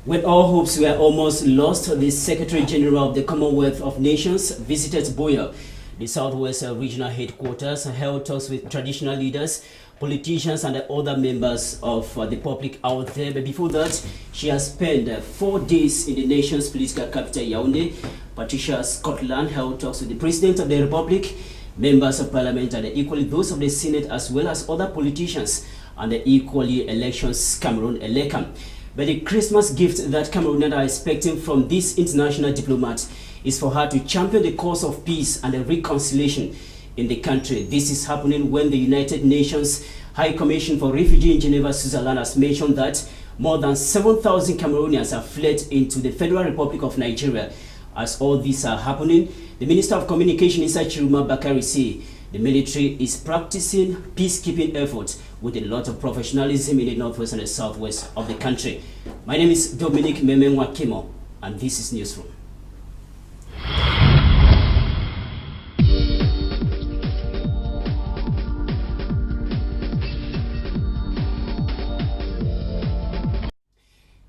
When all hopes were almost lost, the Secretary General of the Commonwealth of Nations visited Buea, the Southwest Regional Headquarters, held talks with traditional leaders, politicians and other members of the public out there. But before that, she has spent 4 days in the nation's political capital, Yaoundé. Patricia Scotland held talks with the President of the Republic, members of Parliament, and equally those of the Senate, as well as other politicians, and the equally elections Cameroon election. But the Christmas gift that Cameroonians are expecting from this international diplomat is for her to champion the cause of peace and reconciliation in the country. This is happening when the United Nations High Commission for Refugees in Geneva, Switzerland, has mentioned that more than 7,000 Cameroonians have fled into the Federal Republic of Nigeria. As all these are happening, the Minister of Communication, Issa Chiruma Bakari, said the military is practicing peacekeeping efforts with a lot of professionalism in the northwest and the southwest of the country. My name is Dominic Kimo, and this is Newsroom.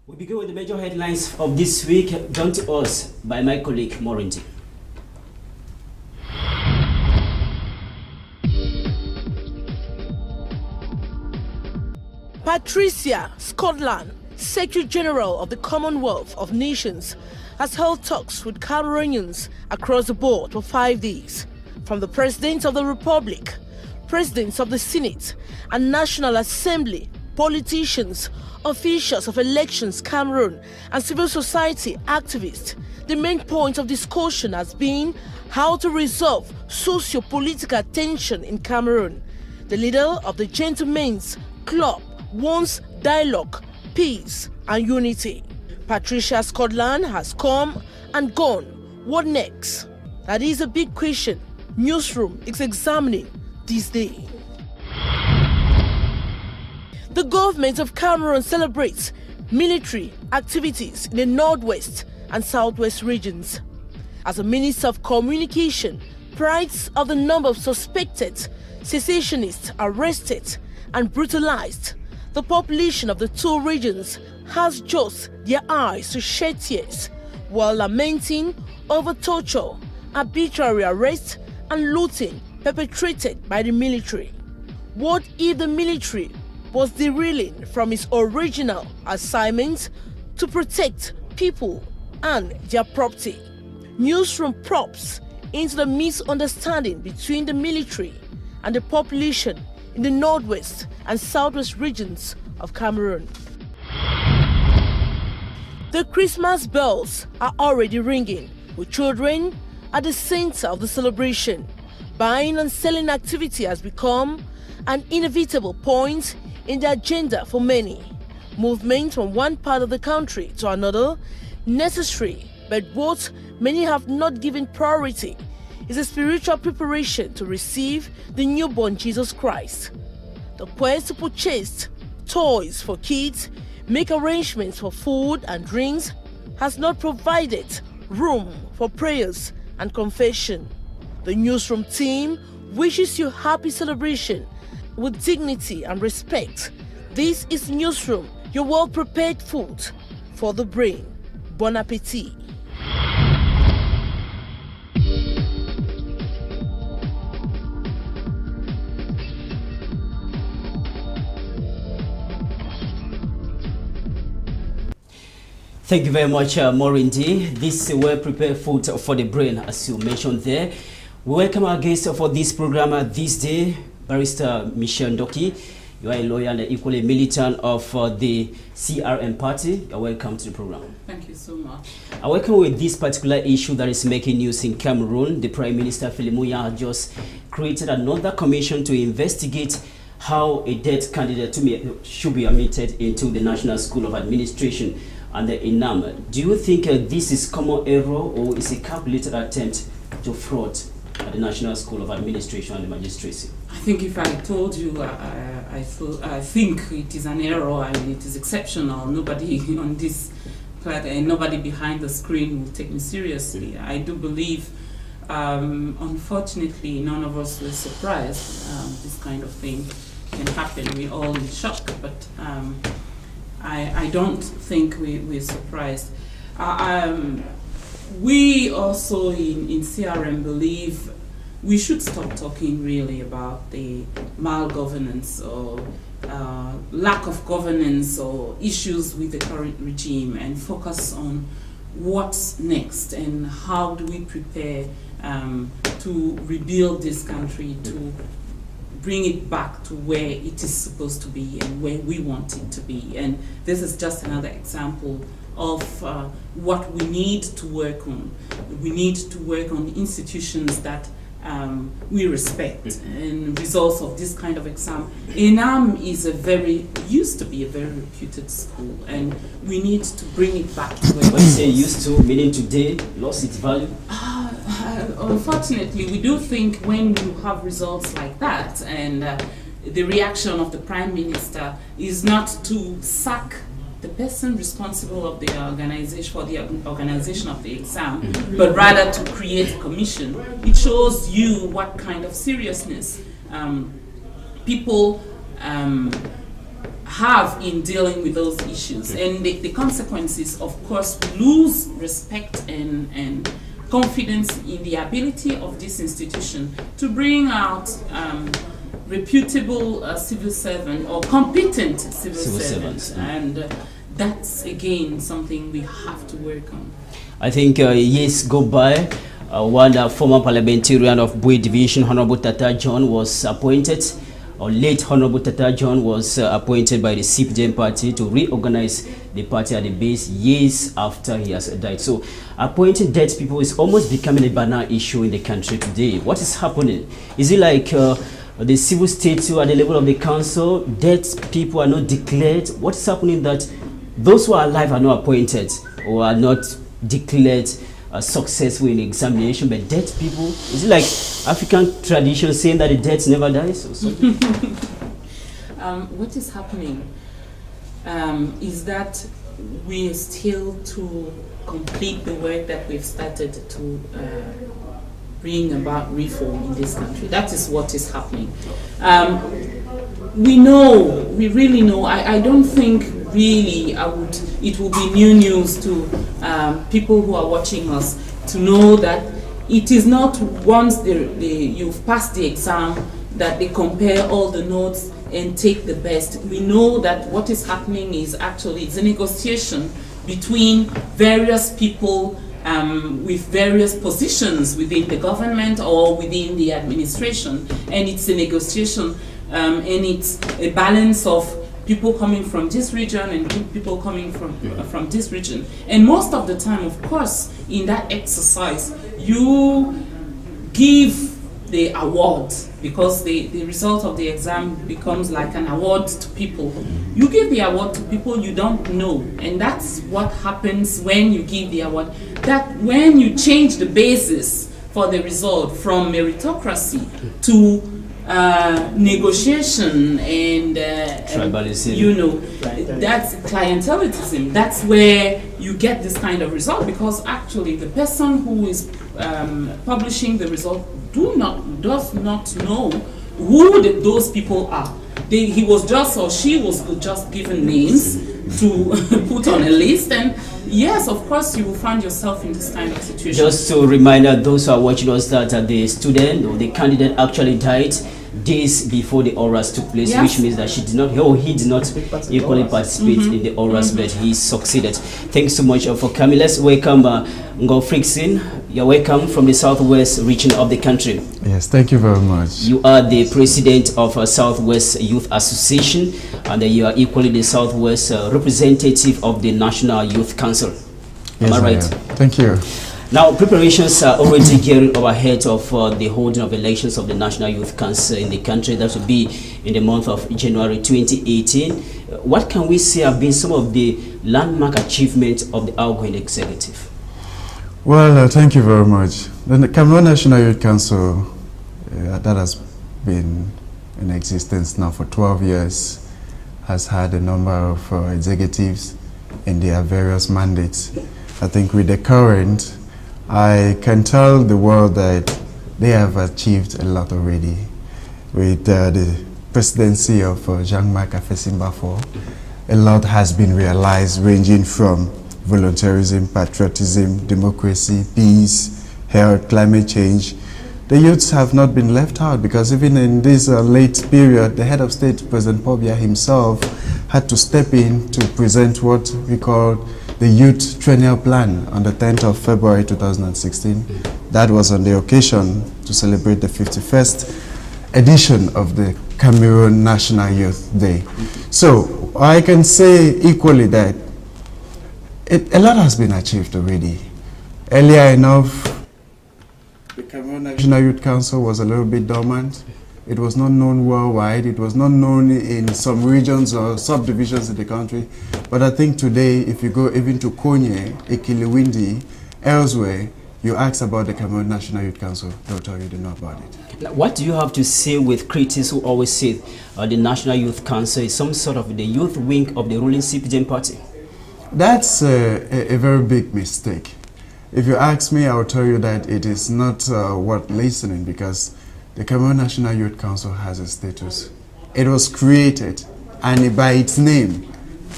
We begin with the major headlines of this week, done to us by my colleague Morinti. Patricia Scotland, Secretary General of the Commonwealth of Nations, has held talks with Cameroonians across the board for 5 days. From the President of the Republic, Presidents of the Senate and National Assembly, politicians, officials of Elections Cameroon, and civil society activists, the main point of discussion has been how to resolve socio-political tension in Cameroon. The leader of the Gentlemen's Club wants dialogue, peace, and unity. Patricia Scotland has come and gone. What next? That is a big question Newsroom is examining this day. The government of Cameroon celebrates military activities in the northwest and southwest regions. As a Minister of Communication prides of the number of suspected secessionists arrested and brutalized, the population of the two regions has just their eyes to shed tears while lamenting over torture, arbitrary arrest and looting perpetrated by the military. What if the military was derailing from its original assignment to protect people and their property? Newsroom probes into the misunderstanding between the military and the population in the northwest and southwest regions of Cameroon. The Christmas bells are already ringing, with children at the center of the celebration. Buying and selling activity has become an inevitable point in the agenda for many. Movement from one part of the country to another, necessary, but what many have not given priority is a spiritual preparation to receive the newborn Jesus Christ. The quest to purchase toys for kids, make arrangements for food and drinks has not provided room for prayers and confession. The Newsroom team wishes you happy celebration with dignity and respect. This is Newsroom, your well-prepared food for the brain. Bon appetit. Thank you very much, Morindi. This is well-prepared food for the brain, as you mentioned there. We welcome our guest for this program this day, Barrister Michel Ndoki. You are a lawyer and equally militant of the CRM party. You're welcome to the program. Thank you so much. I welcome with this particular issue that is making news in Cameroon. The Prime Minister Philemon has just created another commission to investigate how a dead candidate should be admitted into the National School of Administration and the INAM. Do you think this is common error or is a calculated attempt to fraud at the National School of Administration and the Magistracy? I think if I told you, I think it is an error and it is exceptional. Nobody on this planet, nobody behind the screen will take me seriously. I do believe, unfortunately, none of us were surprised this kind of thing can happen. We're all in shock, but I don't think we're surprised. We also in CRM believe we should stop talking really about the malgovernance or lack of governance or issues with the current regime and focus on what's next and how do we prepare to rebuild this country, to bring it back to where it is supposed to be and where we want it to be. And this is just another example of what we need to work on. We need to work on institutions that we respect and results of this kind of exam. ENAM is used to be a very reputed school, and we need to bring it back to where when you say used to, meaning today, lost its value? Unfortunately, we do think when you have results like that, and the reaction of the Prime Minister is not to sack the person responsible of the organization for the organization of the exam, but rather to create a commission. It shows you what kind of seriousness people have in dealing with those issues, and the consequences, of course, we lose respect and confidence in the ability of this institution to bring out reputable civil servant or competent civil servants, and that's again something we have to work on. I think years go by. One former parliamentarian of Bui Division, Honorable Tata John, was appointed, or late Honorable Tata John was appointed by the CPDM party to reorganize the party at the base years after he has died. So appointing dead people is almost becoming a banal issue in the country today. What is happening? Is it like the civil state at the level of the council, dead people are not declared? What is happening that those who are alive are not appointed or are not declared successful in examination, but dead people? Is it like African tradition saying that the dead never dies or something? What is happening is that we are still to complete the work that we've started to bring about reform in this country. That is what is happening. We really know. I don't think really it will be new news to people who are watching us to know that it is not once you've passed the exam that they compare all the notes and take the best. We know that what is happening is actually it's a negotiation between various people with various positions within the government or within the administration, and it's a negotiation and it's a balance of people coming from this region and people coming from this region. And most of the time, of course, in that exercise, you give the award, because the result of the exam becomes like an award to people. You give the award to people you don't know, and that's what happens when you give the award. That when you change the basis for the result from meritocracy to negotiation and tribalism, that's clientelism. That's where you get this kind of result, because actually the person who is publishing the result does not know who those people are. He was just, or she was just given names to put on a list, and yes, of course, you will find yourself in this kind of situation. Just to remind those who are watching us that the student or the candidate actually died days before the orals took place, yes, which means that he did not equally participate in the orals, but he succeeded. Thanks so much for coming. Let's welcome Ngo Frixin. You're welcome from the southwest region of the country. Yes, thank you very much. You are the president of Southwest Youth Association, and you are equally the southwest representative of the National Youth Council. Yes, am I right? Thank you. Now, preparations are already gearing up ahead of the holding of elections of the National Youth Council in the country. That will be in the month of January 2018. What can we say have been some of the landmark achievements of the outgoing executive? Well, thank you very much. The Cameroon National Youth Council, that has been in existence now for 12 years, has had a number of executives in their various mandates. I think with the current, I can tell the world that they have achieved a lot already. With the presidency of Jean-Marc Afesimba IV, a lot has been realized, ranging from volunteerism, patriotism, democracy, peace, health, climate change. The youths have not been left out, because even in this late period, the head of state, President Paul Biya himself, had to step in to present what we call the Youth Triennial Plan on the 10th of February 2016. That was on the occasion to celebrate the 51st edition of the Cameroon National Youth Day. So I can say equally that a lot has been achieved already. Earlier enough, the Cameroon National Youth Council was a little bit dormant. It was not known worldwide. It was not known in some regions or subdivisions in the country. But I think today, if you go even to Konye, Ikiliwindi, elsewhere, you ask about the Cameroon National Youth Council, they'll tell you they know about it. Now, what do you have to say with critics who always say the National Youth Council is some sort of the youth wing of the ruling CPDM party? That's a very big mistake. If you ask me, I will tell you that it is not worth listening, because the Cameroon National Youth Council has a status. It was created, and by its name,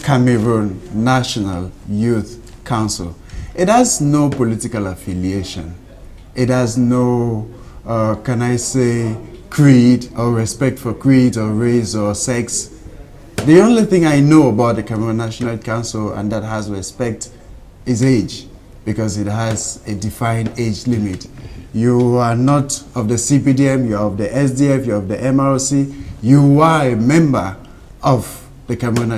Cameroon National Youth Council. It has no political affiliation. It has no, can I say, creed or respect for creed or race or sex. The only thing I know about the Cameroon National Youth Council, and that has respect, is age, because it has a defined age limit. You are not of the CPDM, you are of the SDF, you are of the MRC. You are a member of the Cameroon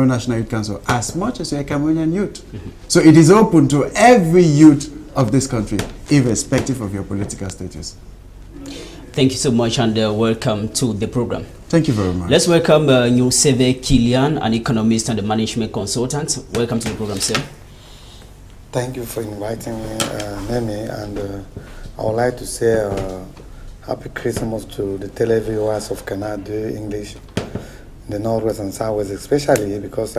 National Youth Council as much as you are a Cameroonian youth. So it is open to every youth of this country, irrespective of your political status. Thank you so much, and welcome to the program. Thank you very much. Let's welcome Nuseve Kilian, an economist and a management consultant. Welcome to the program, sir. Thank you for inviting me, Neme, and I would like to say Happy Christmas to the televiewers of Canal English, the Northwest and Southwest especially, because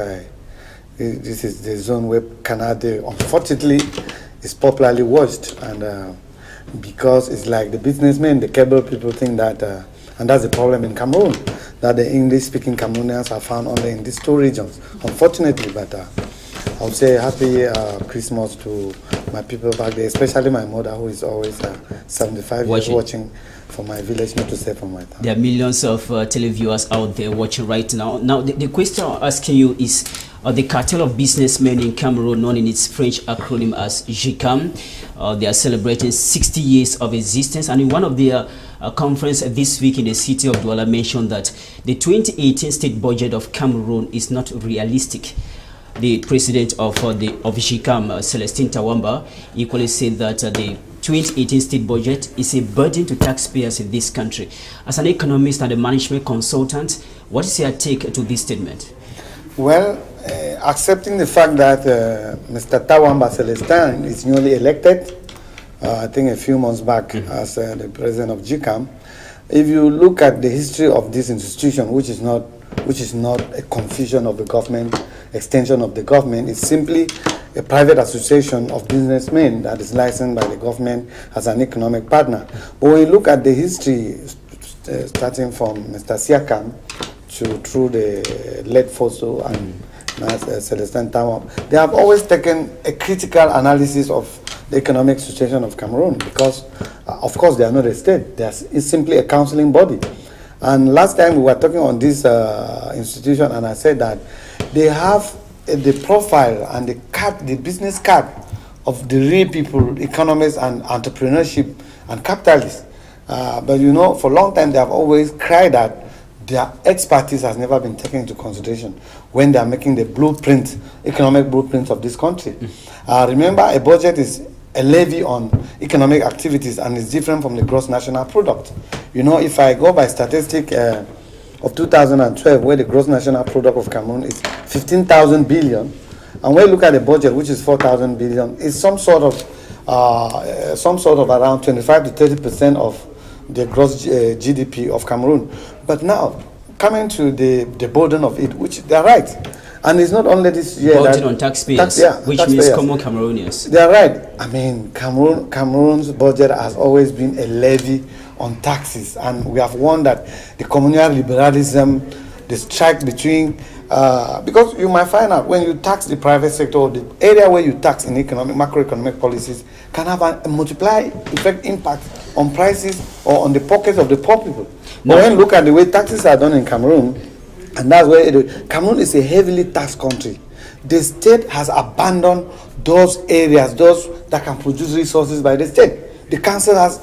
this is the zone where Canal, unfortunately, is popularly watched, and because it's like the businessmen, the cable people think that, and that's the problem in Cameroon, that the English-speaking Cameroonians are found only in these two regions, unfortunately, but I would say happy Christmas to my people back there, especially my mother, who is always 75 years watching from my village, not to say from my town. There are millions of televiewers out there watching right now. Now, the question I'm asking you is, the cartel of businessmen in Cameroon, known in its French acronym as GICAM, they are celebrating 60 years of existence, and in one of their conference this week in the city of Douala mentioned that the 2018 state budget of Cameroon is not realistic. The president of GICAM, Celestine Tawamba, equally said that the 2018 state budget is a burden to taxpayers in this country. As an economist and a management consultant, what is your take to this statement? Well, accepting the fact that Mr. Tawamba Celestin is newly elected, I think a few months back as the president of GICAM, if you look at the history of this institution, which is not a confusion of the government, extension of the government, it's simply a private association of businessmen that is licensed by the government as an economic partner. But when you look at the history, starting from Mr. Siakam through the late Foso and Celestin Tawamba, they have always taken a critical analysis of the economic situation of Cameroon, because, of course, they are not a state. It's simply a counseling body. And last time we were talking on this institution, and I said that they have the profile and the business card of the real people, economists and entrepreneurship and capitalists. But you know, for a long time they have always cried that their expertise has never been taken into consideration when they are making the blueprint, economic blueprint of this country. Remember, a budget is a levy on economic activities, and it's different from the gross national product. You know, if I go by statistic of 2012, where the gross national product of Cameroon is 15,000 billion, and when you look at the budget, which is 4,000 billion, it's some sort of around 25 to 30% of the gross GDP of Cameroon. But now, coming to the burden of it, which they're right. And it's not only this year. Burden on taxpayers, which means common Cameroonians. They're right. I mean, Cameroon's budget has always been a levy on taxes. And we have warned that the communal liberalism, the strike between because you might find out when you tax the private sector, or the area where you tax in economic, macroeconomic policies can have a multiply effect impact on prices or on the pockets of the poor people. But when you look at the way taxes are done in Cameroon, and that's where Cameroon is a heavily taxed country. The state has abandoned those areas, those that can produce resources by the state. The council has,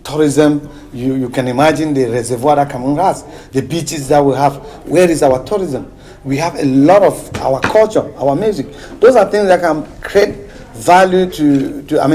tourism, you can imagine the reservoir that Cameroon has, the beaches that we have. Where is our tourism? We have a lot of our culture, our music. Those are things that can create value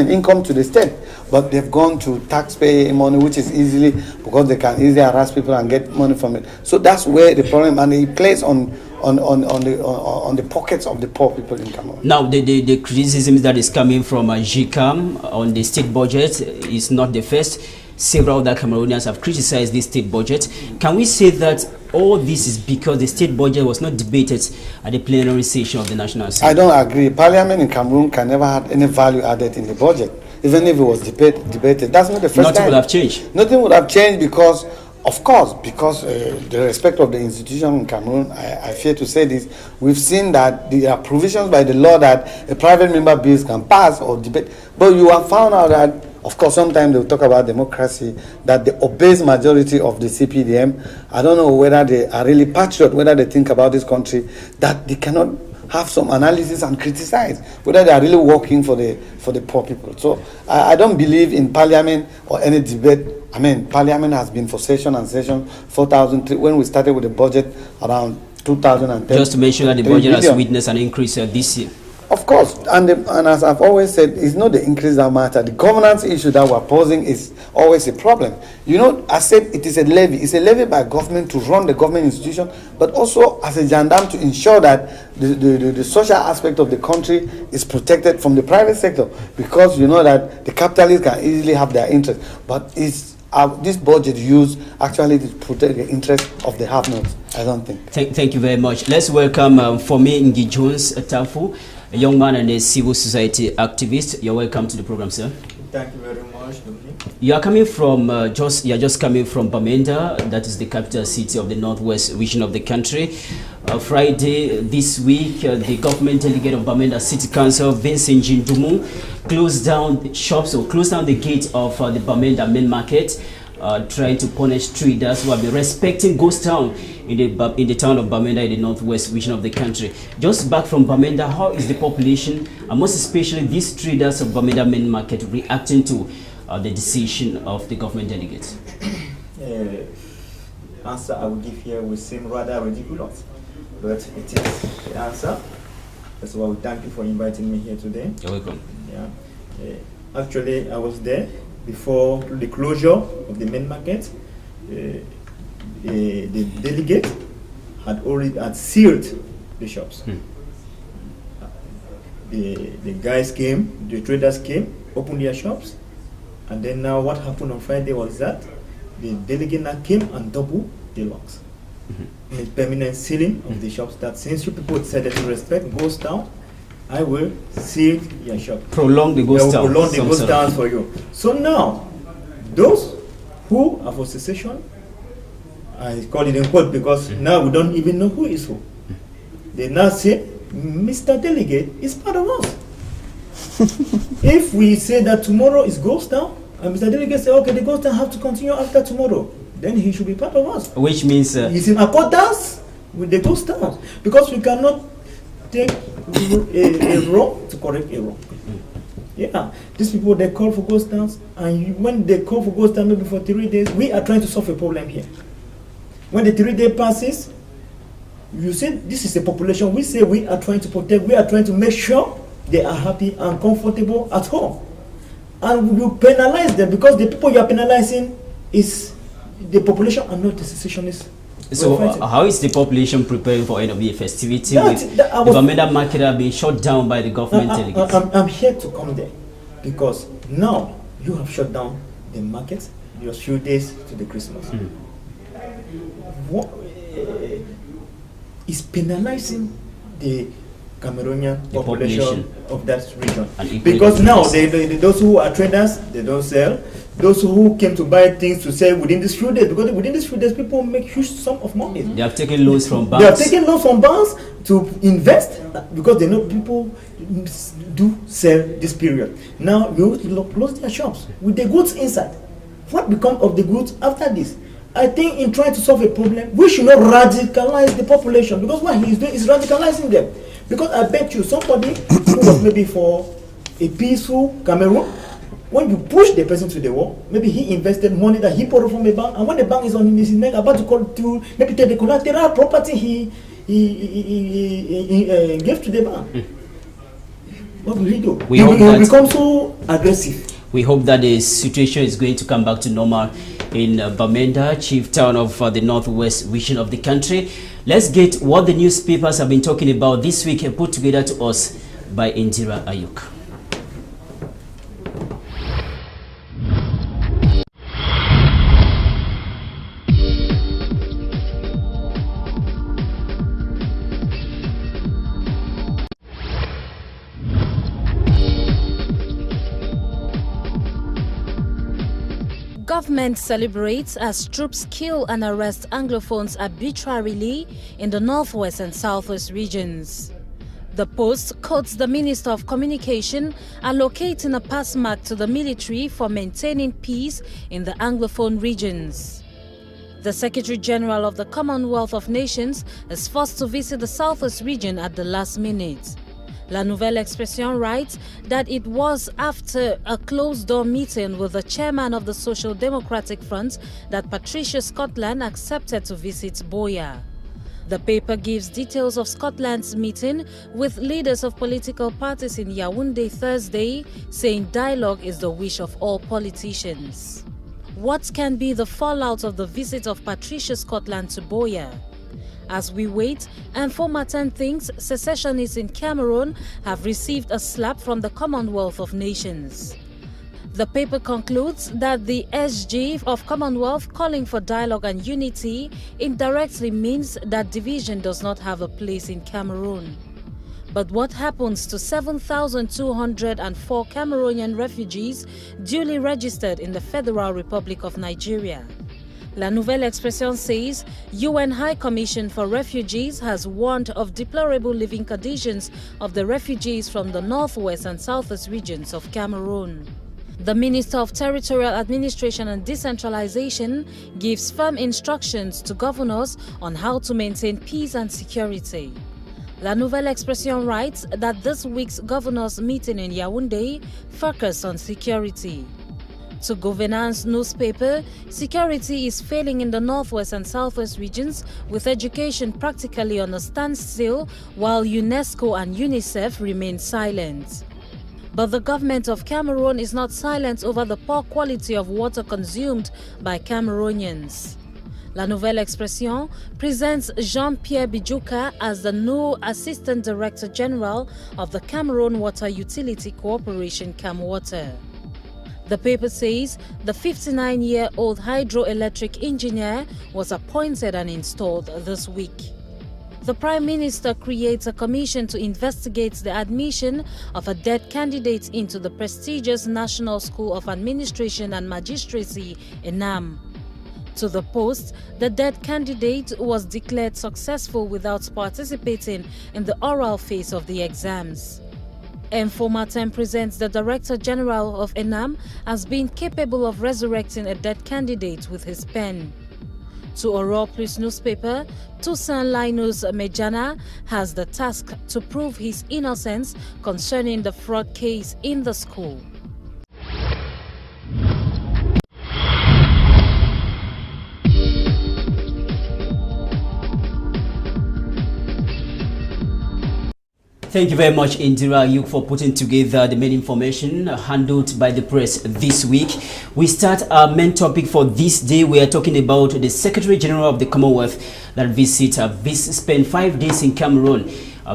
income to the state. But they've gone to taxpayer money, which is easily, because they can easily harass people and get money from it. So that's where the problem, and it plays on the pockets of the poor people in Cameroon. Now, the criticism that is coming from GCAM on the state budget is not the first. Several other Cameroonians have criticized the state budget. Can we say that all this is because the state budget was not debated at the plenary session of the National Assembly? I don't agree. Parliament in Cameroon can never have any value added in the budget, even if it was debated. That's not the first time. Nothing would have changed. Nothing would have changed because, of course, the respect of the institution in Cameroon, I fear to say this, we've seen that there are provisions by the law that a private member bills can pass or debate. But you have found out that, of course, sometimes they'll talk about democracy, that the obese majority of the CPDM, I don't know whether they are really patriot, whether they think about this country, that they cannot have some analysis and criticize whether they are really working for the poor people. So I don't believe in parliament or any debate. Parliament has been for session and session 2003 when we started with the budget around 2010. Just to mention that the budget has witnessed an increase this year. Of course, and as I've always said, it's not the increase that matters. The governance issue that we're posing is always a problem. I said it is a levy. It's a levy by government to run the government institution, but also as a gendarme to ensure that the social aspect of the country is protected from the private sector, because you know that the capitalists can easily have their interest. But is this budget used actually to protect the interest of the have-nots? I don't think. Thank you very much. Let's welcome for me Ngi Jones Tamfu, a young man and a civil society activist. You're welcome to the program, sir. Thank you very much, Dominic. You are coming from you're just coming from Bamenda, that is the capital city of the northwest region of the country. Friday this week, the government delegate of Bamenda City Council, Vincent Jindumu, closed down shops or closed down the gate of the Bamenda main market, trying to punish traders who have been respecting ghost town in the town of Bamenda in the northwest region of the country. Just back from Bamenda, how is the population, and most especially these traders of Bamenda main market, reacting to the decision of the government delegates? Answer I will give here will seem rather ridiculous, but it is the answer. That's why we thank you for inviting me here today. You're welcome. Yeah. Actually, I was there before the closure of the main market. The delegate had sealed the shops. The guys came, the traders came, opened their shops, and then now what happened on Friday was that the delegate now came and doubled the locks. The permanent sealing of the shops, that since you people decided to respect ghost town, I will seal your shop. Prolong the ghost town. Prolong the ghost town for you. So now, those who are for secession, I call it in quote because now we don't even know who is who. They now say, Mr. Delegate is part of us. If we say that tomorrow is ghost town, and Mr. Delegate say, okay, the ghost town have to continue after tomorrow, then he should be part of us. Which means he's in accordance with the ghost towns, because we cannot take a wrong to correct a wrong. Yeah, these people, they call for ghost towns, and when they call for ghost towns maybe for 3 days, we are trying to solve a problem here. When the 3 day passes, you say this is a population, we say we are trying to protect, we are trying to make sure they are happy and comfortable at home. And you penalize them, because the people you are penalizing is the population and not the secessionists. So how is the population preparing for end of year festivity with the Bamenda market have been shut down by the government delegates? I'm here to come there, because now you have shut down the market just few days to the Christmas. What is penalizing the Cameroonian population of that region. And because now those who are traders, they don't sell. Those who came to buy things to sell within these few days, because within these few days people make huge sum of money. They have taken loans from banks. They have taken loans from banks to invest because they know people do sell this period. Now we close their shops with the goods inside. What becomes of the goods after this? I think in trying to solve a problem, we should not radicalize the population, because what he is doing is radicalizing them. Because I bet you somebody who was maybe for a peaceful Cameroon, when you push the person to the wall, maybe he invested money that he borrowed from a bank, and when the bank is on his neck about to call to maybe take the collateral property he gave to the bank. What will he do? He will become so aggressive. We hope that the situation is going to come back to normal in Bamenda, chief town of the northwest region of the country. Let's get what the newspapers have been talking about this week and put together to us by Indira Ayuk. Government celebrates as troops kill and arrest Anglophones arbitrarily in the northwest and southwest regions. The Post quotes the Minister of Communication allocating a pass mark to the military for maintaining peace in the Anglophone regions. The Secretary General of the Commonwealth of Nations is forced to visit the southwest region at the last minute. La Nouvelle Expression writes that it was after a closed-door meeting with the chairman of the Social Democratic Front that Patricia Scotland accepted to visit Boya. The paper gives details of Scotland's meeting with leaders of political parties in Yaoundé Thursday, saying dialogue is the wish of all politicians. What can be the fallout of the visit of Patricia Scotland to Boya? As we wait, Info Matin thinks secessionists in Cameroon have received a slap from the Commonwealth of Nations. The paper concludes that the SG of Commonwealth calling for dialogue and unity indirectly means that division does not have a place in Cameroon. But what happens to 7,204 Cameroonian refugees duly registered in the Federal Republic of Nigeria? La Nouvelle Expression says UN High Commission for Refugees has warned of deplorable living conditions of the refugees from the northwest and southwest regions of Cameroon. The Minister of Territorial Administration and Decentralization gives firm instructions to governors on how to maintain peace and security. La Nouvelle Expression writes that this week's governors' meeting in Yaoundé focused on security. To Governance newspaper, security is failing in the northwest and southwest regions, with education practically on a standstill while UNESCO and UNICEF remain silent. But the government of Cameroon is not silent over the poor quality of water consumed by Cameroonians. La Nouvelle Expression presents Jean-Pierre Bijuka as the new Assistant Director General of the Cameroon Water Utility Corporation CamWater. The paper says the 59-year-old hydroelectric engineer was appointed and installed this week. The Prime Minister creates a commission to investigate the admission of a dead candidate into the prestigious National School of Administration and Magistracy, (ENAM). To the Post, the dead candidate was declared successful without participating in the oral phase of the exams. Info Matin presents the Director General of ENAM as being capable of resurrecting a dead candidate with his pen. To Aurore Plus newspaper, Toussaint Linus Mejana has the task to prove his innocence concerning the fraud case in the school. Thank you very much, Indira Ayuk, for putting together the main information handled by the press this week. We start our main topic for this day. We are talking about the Secretary General of the Commonwealth that spent 5 days in Cameroon,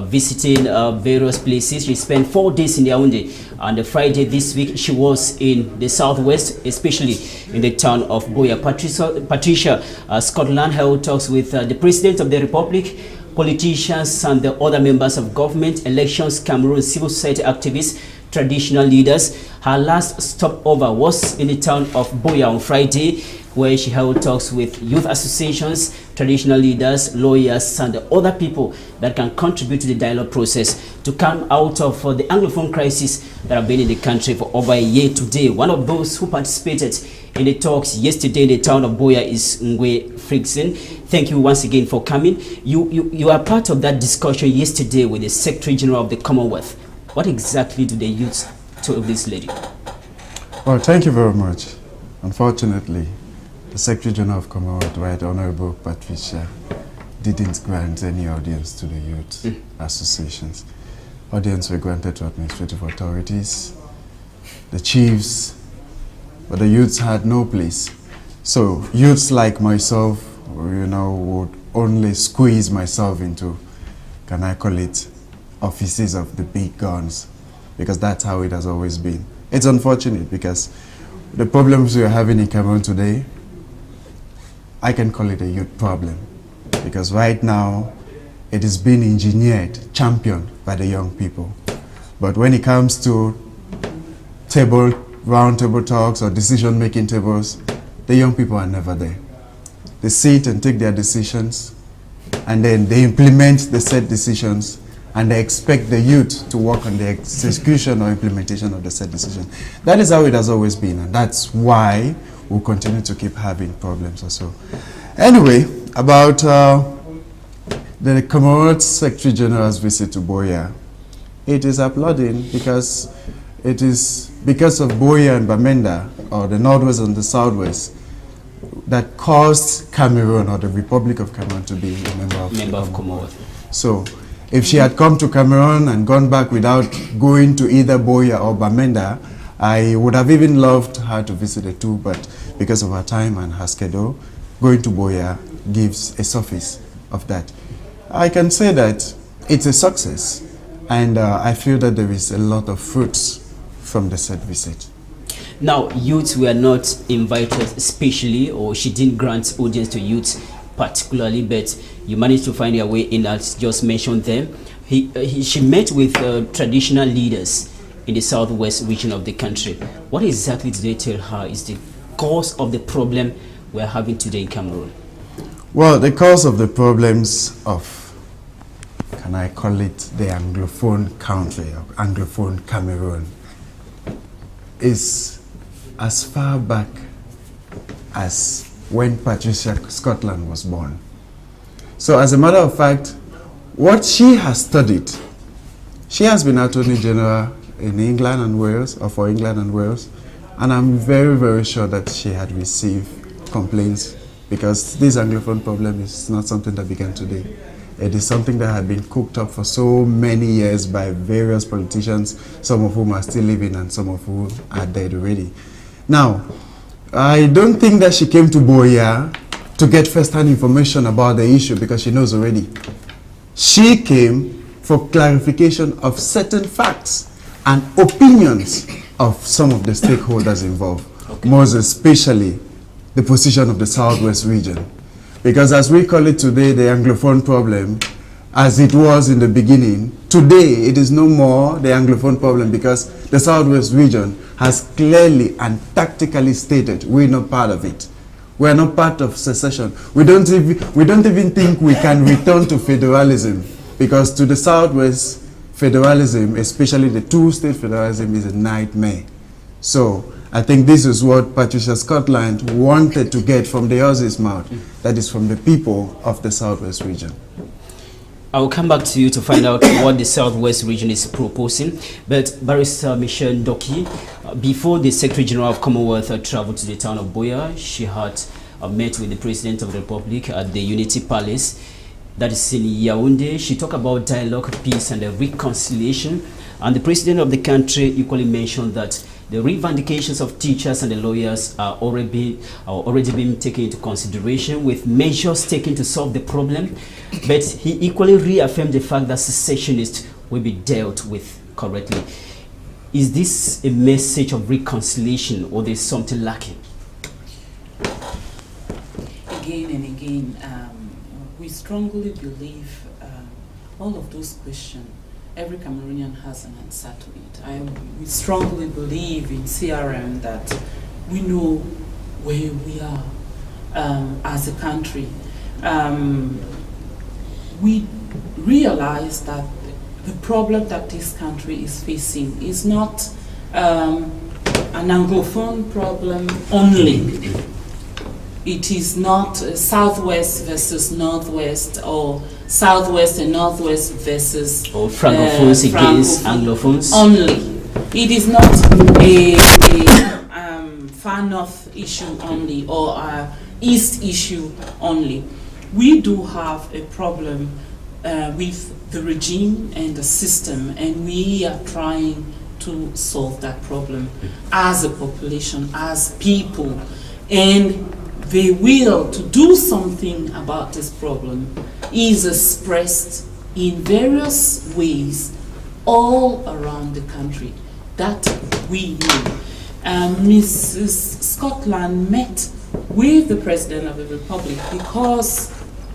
visiting various places. She spent 4 days in Yaoundé, and Friday this week she was in the southwest, especially in the town of Boya. Patricia Scotland held talks with the President of the Republic, politicians and the other members of government, elections, Cameroon, civil society activists, traditional leaders. Her last stopover was in the town of Boya on Friday, where she held talks with youth associations, traditional leaders, lawyers, and other people that can contribute to the dialogue process to come out of the Anglophone crisis that have been in the country for over a year today. One of those who participated in the talks yesterday in the town of Boya is Ngwe Frigson. Thank you once again for coming. You are part of that discussion yesterday with the Secretary General of the Commonwealth. What exactly do the youths tell this lady? Well, thank you very much. Unfortunately, the Secretary General of Commonwealth, Right Honorable Patricia, didn't grant any audience to the youth associations. Audience were granted to administrative authorities, the chiefs, but the youths had no place. So youths like myself, would only squeeze myself into, can I call it, offices of the big guns, because that's how it has always been. It's unfortunate because the problems we are having in Cameroon today, I can call it a youth problem, because right now it is being engineered, championed by the young people. But when it comes to round table talks or decision-making tables, the young people are never there. They sit and take their decisions, and then they implement the said decisions, and they expect the youth to work on the execution or implementation of the said decision. That is how it has always been, and that's why we'll continue to keep having problems also. Anyway, about the Commonwealth Secretary General's visit to Boya, it is applauding because it is because of Boya and Bamenda, or the Northwest and the Southwest, that caused Cameroon, or the Republic of Cameroon, to be a member of Commonwealth. So, if she had come to Cameroon and gone back without going to either Boya or Bamenda, I would have even loved her to visit the two, but because of her time and her schedule, going to Boya gives a surface of that. I can say that it's a success, and I feel that there is a lot of fruits from the said visit. Now, youths were not invited specially, or she didn't grant audience to youths particularly, but you managed to find your way in, as just mentioned them. She met with traditional leaders in the southwest region of the country. What exactly did they tell her is the cause of the problem we're having today in Cameroon? Well, the cause of the problems of, can I call it, the Anglophone country, or Anglophone Cameroon, is as far back as when Patricia Scotland was born. So as a matter of fact, what she has studied, she has been Attorney General in England and Wales, or for England and Wales, and I'm very, very sure that she had received complaints, because this Anglophone problem is not something that began today. It is something that had been cooked up for so many years by various politicians, some of whom are still living and some of whom are dead already. Now, I don't think that she came to Boya to get first-hand information about the issue, because she knows already. She came for clarification of certain facts and opinions of some of the stakeholders involved, most especially the position of the Southwest region. Because as we call it today, the Anglophone problem, as it was in the beginning, today it is no more the Anglophone problem, because the Southwest region has clearly and tactically stated we're not part of it. We're not part of secession. We don't even think we can return to federalism, because to the Southwest, federalism, especially the two-state federalism, is a nightmare. So I think this is what Patricia Scotland wanted to get from the horse's mouth, that is from the people of the Southwest region. I will come back to you to find out what the Southwest region is proposing. But Barrister Michel Ndoki, before the Secretary General of Commonwealth traveled to the town of Boya, she had met with the President of the Republic at the Unity Palace, that is in Yaoundé. She talked about dialogue, peace, and reconciliation. And the President of the country equally mentioned that the revendications of teachers and the lawyers are already being taken into consideration, with measures taken to solve the problem. But he equally reaffirmed the fact that secessionists will be dealt with correctly. Is this a message of reconciliation, or there's something lacking? Again and again, we strongly believe all of those questions, every Cameroonian has an answer to it. We strongly believe in CRM that we know where we are as a country. We realize that the problem that this country is facing is not an Anglophone problem only. It is not Southwest versus Northwest, or Southwest and Northwest versus or Francophones against Anglophones only. It is not a far north issue only, or a east issue only. We do have a problem with the regime and the system, and we are trying to solve that problem as a population, as people, and the will to do something about this problem is expressed in various ways all around the country that we know. Mrs. Scotland met with the President of the Republic because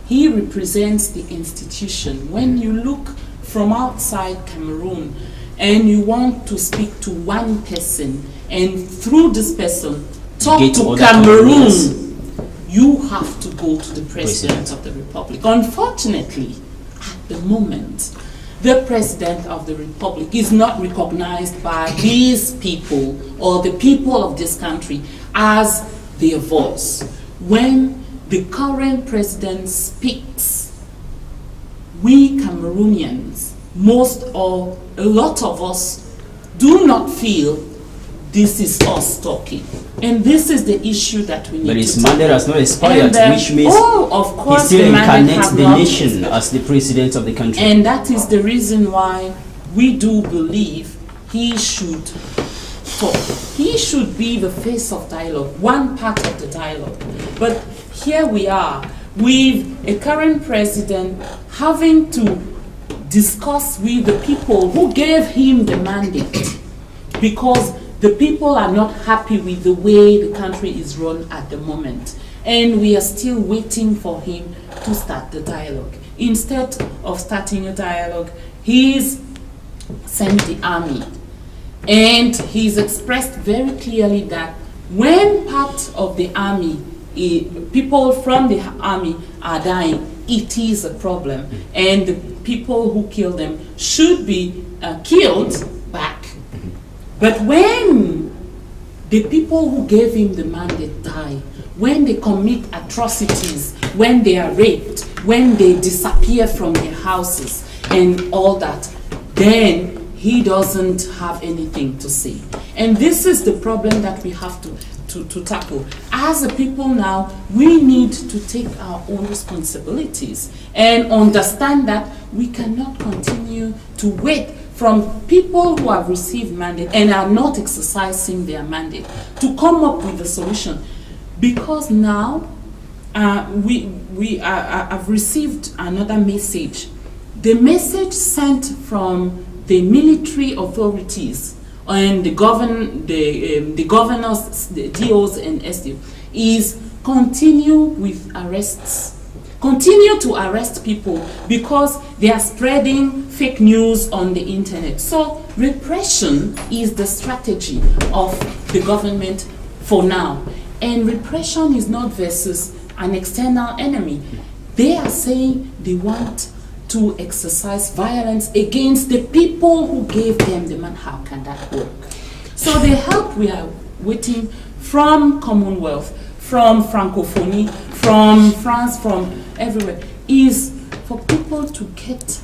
he represents the institution. When you look from outside Cameroon and you want to speak to one person and through this person talk to Cameroon, you have to go to the President of the Republic. Unfortunately, at the moment, the President of the Republic is not recognized by these people or the people of this country as their voice. When the current President speaks, we Cameroonians, most or a lot of us, do not feel this is us talking. And this is the issue that we need to But his mandate has not expired, which means of course, he still incarnates the nation as the president of the country. And that is the reason why we do believe he should talk. He should be the face of dialogue, one part of the dialogue. But here we are with a current president having to discuss with the people who gave him the mandate, because the people are not happy with the way the country is run at the moment. And we are still waiting for him to start the dialogue. Instead of starting a dialogue, he's sent the army. And he's expressed very clearly that when part of the army, people from the army are dying, it is a problem. And the people who kill them should be killed back. But when the people who gave him the mandate die, when they commit atrocities, when they are raped, when they disappear from their houses and all that, then he doesn't have anything to say. And this is the problem that we have to tackle. As a people now, we need to take our own responsibilities and understand that we cannot continue to wait from people who have received mandate and are not exercising their mandate to come up with a solution. Because now I've received another message. The message sent from the military authorities and the governors, the DOs and SDO is continue with arrests. Continue to arrest people because they are spreading fake news on the internet. So repression is the strategy of the government for now. And repression is not versus an external enemy. They are saying they want to exercise violence against the people who gave them the man. How can that work? So the help we are waiting from Commonwealth, from Francophonie, from France, from everywhere, is for people to get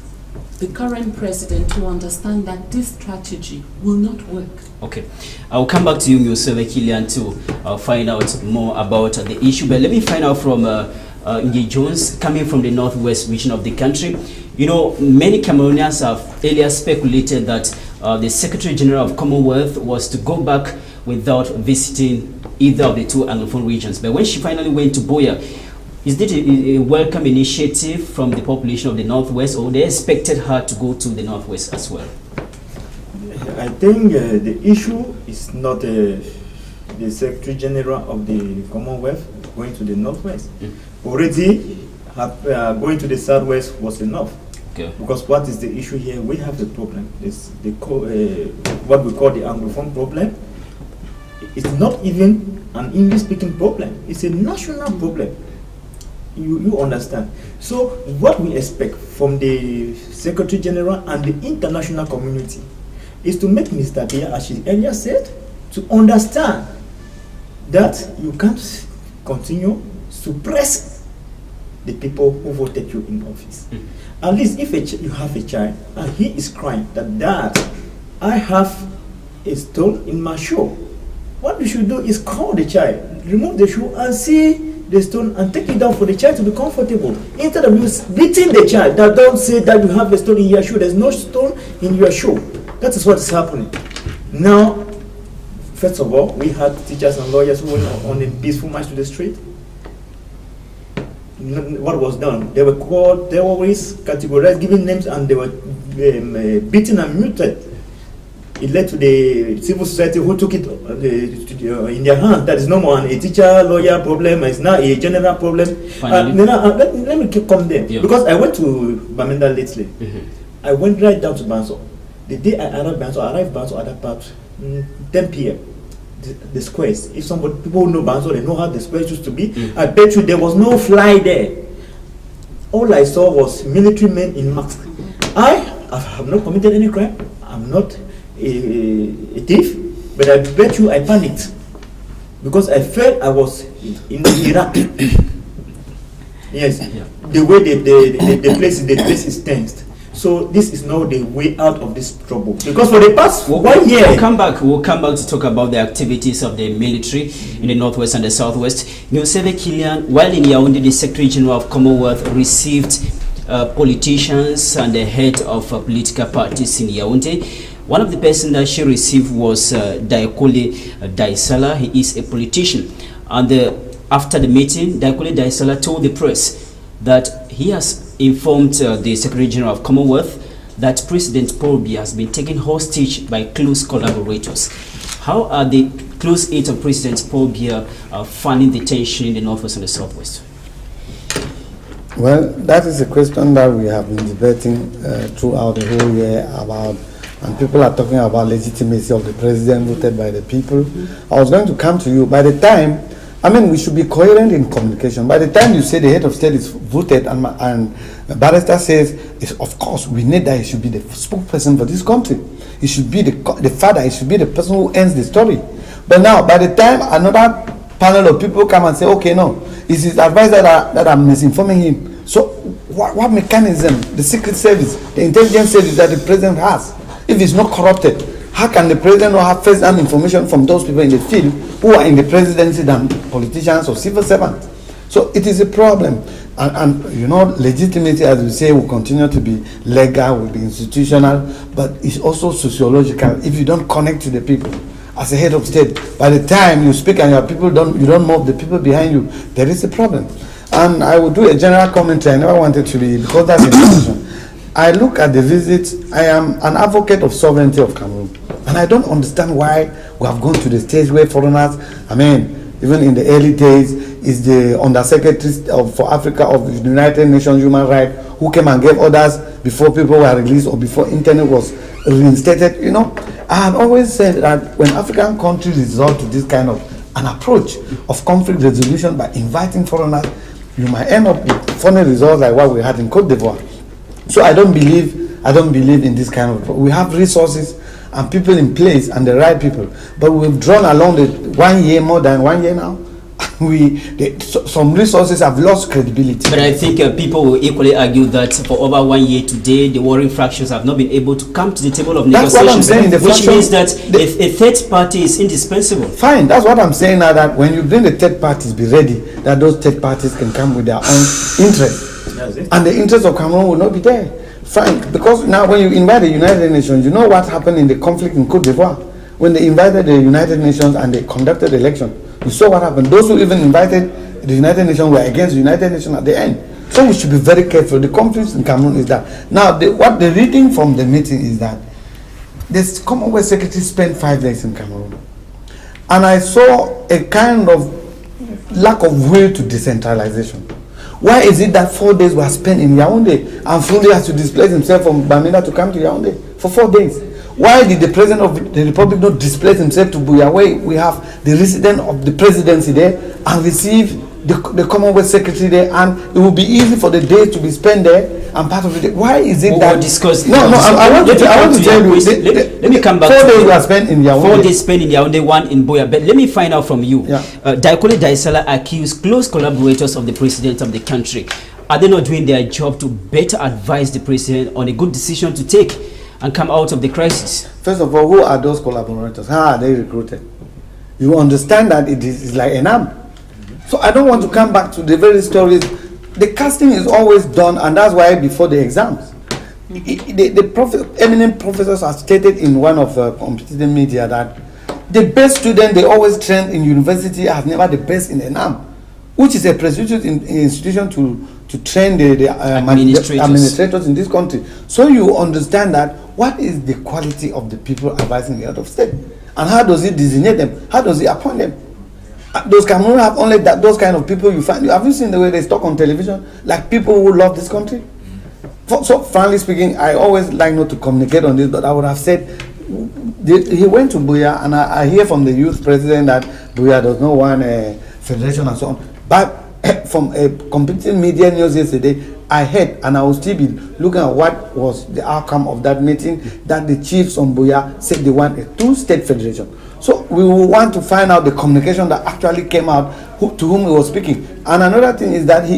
the current president to understand that this strategy will not work. Okay, I'll come back to you, Mr. Kilian, to find out more about the issue. But let me find out from Nge Jones, coming from the northwest region of the country. You know, many Cameroonians have earlier speculated that the Secretary General of Commonwealth was to go back without visiting either of the two Anglophone regions. But when she finally went to Buea, is this a welcome initiative from the population of the Northwest, or they expected her to go to the Northwest as well? I think the issue is not the Secretary General of the Commonwealth going to the Northwest. Already going to the Southwest was enough. Okay. Because what is the issue here? We have the problem. It's what we call the Anglophone problem. It's not even an English-speaking problem. It's a national problem. You understand? So what we expect from the Secretary General and the international community is to make Mr. Biya, as she earlier said, to understand that you can't continue to suppress the people who voted you in office. At least if you have a child and he is crying that, Dad, I have a stone in my shoe, what you should do is call the child, remove the shoe and see the stone and take it down for the child to be comfortable. Instead of you beating the child, that don't say that you have a stone in your shoe. There's no stone in your shoe. That is what is happening. Now, first of all, we had teachers and lawyers who went on a peaceful march to the street. What was done? They were called terrorists, categorized, given names, and they were beaten and muted. It led to the civil society who took it in their hand. That is no more a teacher, lawyer problem. It's now a general problem. Let me come there. Yeah. Because I went to Bamenda lately. I went right down to Banso. The day I arrived Banso at about 10 p.m. The squares. If people know Banso, they know how the squares used to be. I bet you there was no fly there. All I saw was military men in masks. I have not committed any crime. I'm not a thief, but I bet you I panicked because I felt I was in Iraq. Yes, yeah. The way the place is tensed. So this is now the way out of this trouble. Because for the past 1 year, we'll come back to talk about the activities of the military in the northwest and the southwest. Nusebe Kilian, while in Yaoundé, the Secretary General of Commonwealth received politicians and the head of political parties in Yaoundé. One of the persons that she received was Daikole Daisala. He is a politician. And after the meeting, Daikole Daisala told the press that he has informed the Secretary General of Commonwealth that President Paul Biya has been taken hostage by close collaborators. How are the close aides of President Paul Biya fanning the tension in the northwest and the southwest? Well, that is a question that we have been debating throughout the whole year about. And people are talking about legitimacy of the president voted by the people. I was going to come to you. By the time, we should be coherent in communication. By the time you say the head of state is voted and Barrister says, of course, we need that he should be the spokesperson for this country. He should be the father. He should be the person who ends the story. But now, by the time another panel of people come and say, okay, no, it's his advisor that I'm misinforming him. So what mechanism, the secret service, the intelligence service that the president has, if it's not corrupted, how can the president not have first-hand information from those people in the field who are in the presidency than politicians or civil servants? So it is a problem. And legitimacy, as we say, will continue to be legal, will be institutional, but it's also sociological. If you don't connect to the people as a head of state, by the time you speak and you don't move the people behind you, there is a problem. And I will do a general commentary. I never wanted to be, because that's a discussion. I look at the visit. I am an advocate of sovereignty of Cameroon, and I don't understand why we have gone to the stage where foreigners, even in the early days, is the Undersecretary for Africa of the United Nations Human Rights who came and gave orders before people were released or before internet was reinstated. I have always said that when African countries resort to this kind of an approach of conflict resolution by inviting foreigners, you might end up with funny results like what we had in Cote d'Ivoire. So I don't believe in this kind of. We have resources and people in place and the right people, but we've drawn along the 1 year, more than 1 year now. Some resources have lost credibility. But I think people will equally argue that for over 1 year today, the warring fractions have not been able to come to the table of negotiations. That's what I'm saying. Which means that a third party is indispensable. Fine, that's what I'm saying now, that when you bring the third parties, be ready that those third parties can come with their own interest. And the interest of Cameroon will not be there. Fine, because now when you invite the United Nations, you know what happened in the conflict in Cote d'Ivoire? When they invited the United Nations and they conducted the election, you saw what happened. Those who even invited the United Nations were against the United Nations at the end. So we should be very careful. The conflict in Cameroon is that. Now, what the reading from the meeting is that the Commonwealth Secretary spent 5 days in Cameroon. And I saw a kind of lack of will to decentralization. Why is it that 4 days were spent in Yaoundé and Fundi has to displace himself from Bamenda to come to Yaoundé for 4 days? Why did the president of the republic not displace himself to Buea, where we have the resident of the presidency there, and receive the Commonwealth secretary there, and it will be easy for the day to be spent there and part of the day? Why is it that? I want to tell you. Let me come back. 4 days were spent in Yaoundé. 4 days spent in Yaoundé, 1 in Buea. But let me find out from you. Yeah. Daikole Daisala accused close collaborators of the president of the country. Are they not doing their job to better advise the president on a good decision to take and come out of the crisis? First of all, who are those collaborators? How are they recruited? You understand that it is like an arm. So I don't want to come back to the very stories. The casting is always done, and that's why before the exams. Eminent professors have stated in one of the competitive media that the best student they always train in university are never the best in ENAM, which is a prestigious institution to train the administrators in this country. So you understand that what is the quality of the people advising the head of state, and how does he designate them? How does he appoint them? Those Cameroon have only those kind of people you find. Have you seen the way they talk on television? Like people who love this country? So frankly speaking, I always like not to communicate on this, but I would have said, he went to Buea, and I hear from the youth president that Buea does not want a federation and so on. But from a competitive media news yesterday, I heard, and I will still be looking at what was the outcome of that meeting, that the chiefs on Buea said they want a 2-state federation. So we will want to find out the communication that actually came out, to whom he was speaking. And another thing is that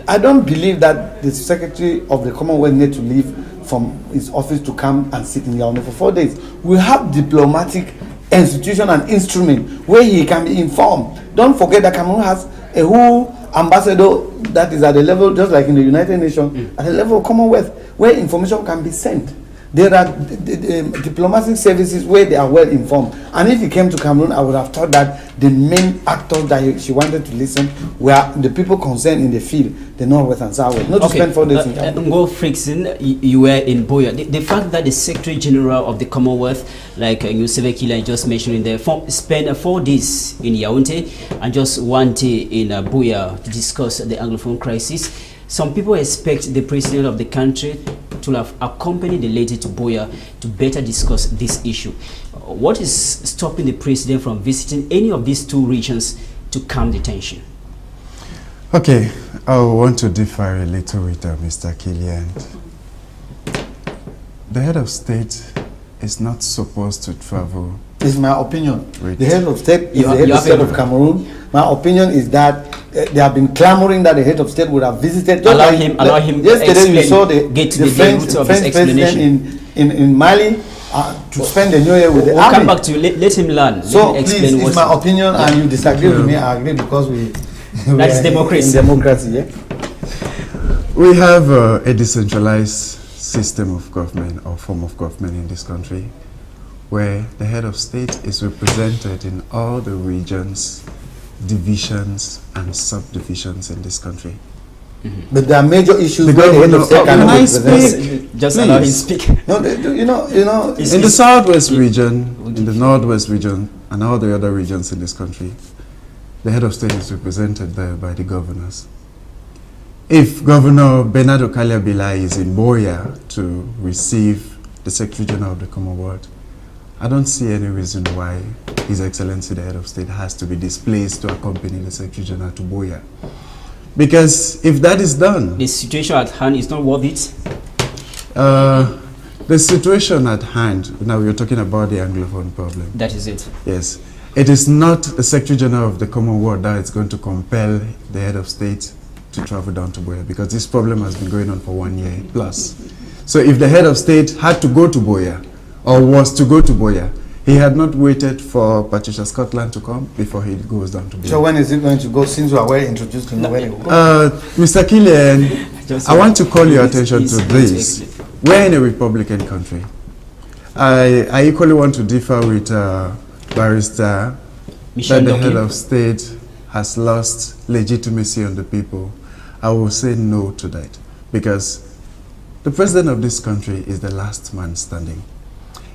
I don't believe that the Secretary of the Commonwealth need to leave from his office to come and sit in Yaoundé for 4 days. We have diplomatic institution and instrument where he can be informed. Don't forget that Cameroon has a whole ambassador that is at the level, just like in the United Nations, at the level of Commonwealth, where information can be sent. There are diplomatic services where they are well informed. And if he came to Cameroon, I would have thought that the main actors that she wanted to listen were the people concerned in the field, the Northwest and Southwest. Not to spend 4 days in Cameroon. Ngo Frickson, you were in Buea. The fact that the Secretary General of the Commonwealth, like Yusuf Kila just mentioned in there, spent 4 days in Yaoundé and just 1 day in Buea to discuss the Anglophone crisis. Some people expect the president of the country to have accompanied the lady to Buea to better discuss this issue. What is stopping the president from visiting any of these 2 regions to calm the tension? Okay, I want to differ a little with Mr. Killian. The head of state is not supposed to travel. It's my opinion. The head of state is the head of state of Cameroon. My opinion is that they have been clamoring that the head of state would have visited. Allow him yesterday you saw the French president in Mali to spend the new year with the army. Come back to you. Let him learn. So please, it's my opinion, and you disagree with me, I agree, because that's democracy. In democracy, yeah. We have a decentralized system of government or form of government in this country, where the head of state is represented in all the regions, divisions and subdivisions in this country. But there are major issues where the head of state cannot represent. Just allow him speak. No, you know. In the Southwest region, in the Northwest region, and all the other regions in this country, the head of state is represented there by the governors. If Governor Bernardo Kaliabila is in Buea to receive the Secretary General of the Commonwealth, I don't see any reason why His Excellency the Head of State has to be displaced to accompany the Secretary General to Buea. Because if that is done... The situation at hand is not worth it? The situation at hand, now we're talking about the Anglophone problem. That is it. Yes. It is not the Secretary General of the Commonwealth that is going to compel the Head of State to travel down to Buea, because this problem has been going on for 1 year plus. So if the Head of State had to go to Buea, or was to go to Buea, he had not waited for Patricia Scotland to come before he goes down to Buea. So when is he going to go, since we are well introduced to know where he will go? Mr. Killian, I want to call your attention to this. We're in a Republican country. I equally want to differ with Barrister Michel that the head of state has lost legitimacy on the people. I will say no to that, because the president of this country is the last man standing.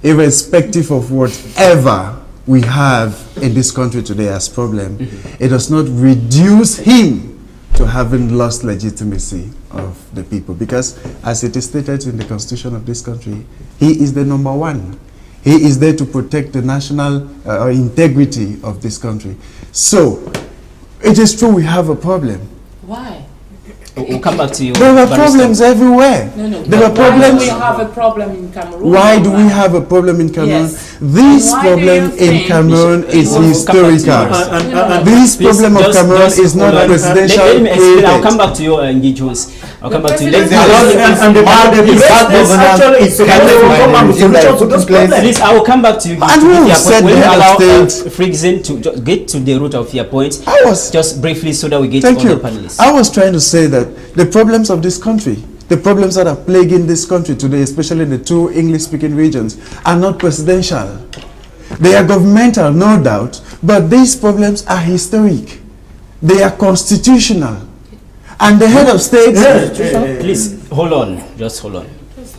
Irrespective of whatever we have in this country today as problem, it does not reduce him to having lost legitimacy of the people, because as it is stated in the constitution of this country, he is the number one. He is there to protect the national integrity of this country. So it is true we have a problem. Why? We'll come back to you. There were problems everywhere. No. There were problems. Why do we have a problem in Cameroon? Why do we have a problem in Cameroon? Yes. This Why do problem you in think Cameroon is historical. This Please, problem of just Cameroon is hold not on. presidential Let me explain. I'll created. come back to you, Ngi Jones. I'll come back to you. president- And the president actually is supposed to come up with solutions to this problem. Please, I will come back to you. And we will set When the you head allow of state. Frickson to get to the root of your point, I was just briefly so that we get Thank to you. other panelists. I was trying to say that the problems of this country, the problems that are plaguing this country today, especially in the two English-speaking regions, are not presidential. They are governmental, no doubt, but these problems are historic. They are constitutional. And the head of state... Please, hold on. Just hold on.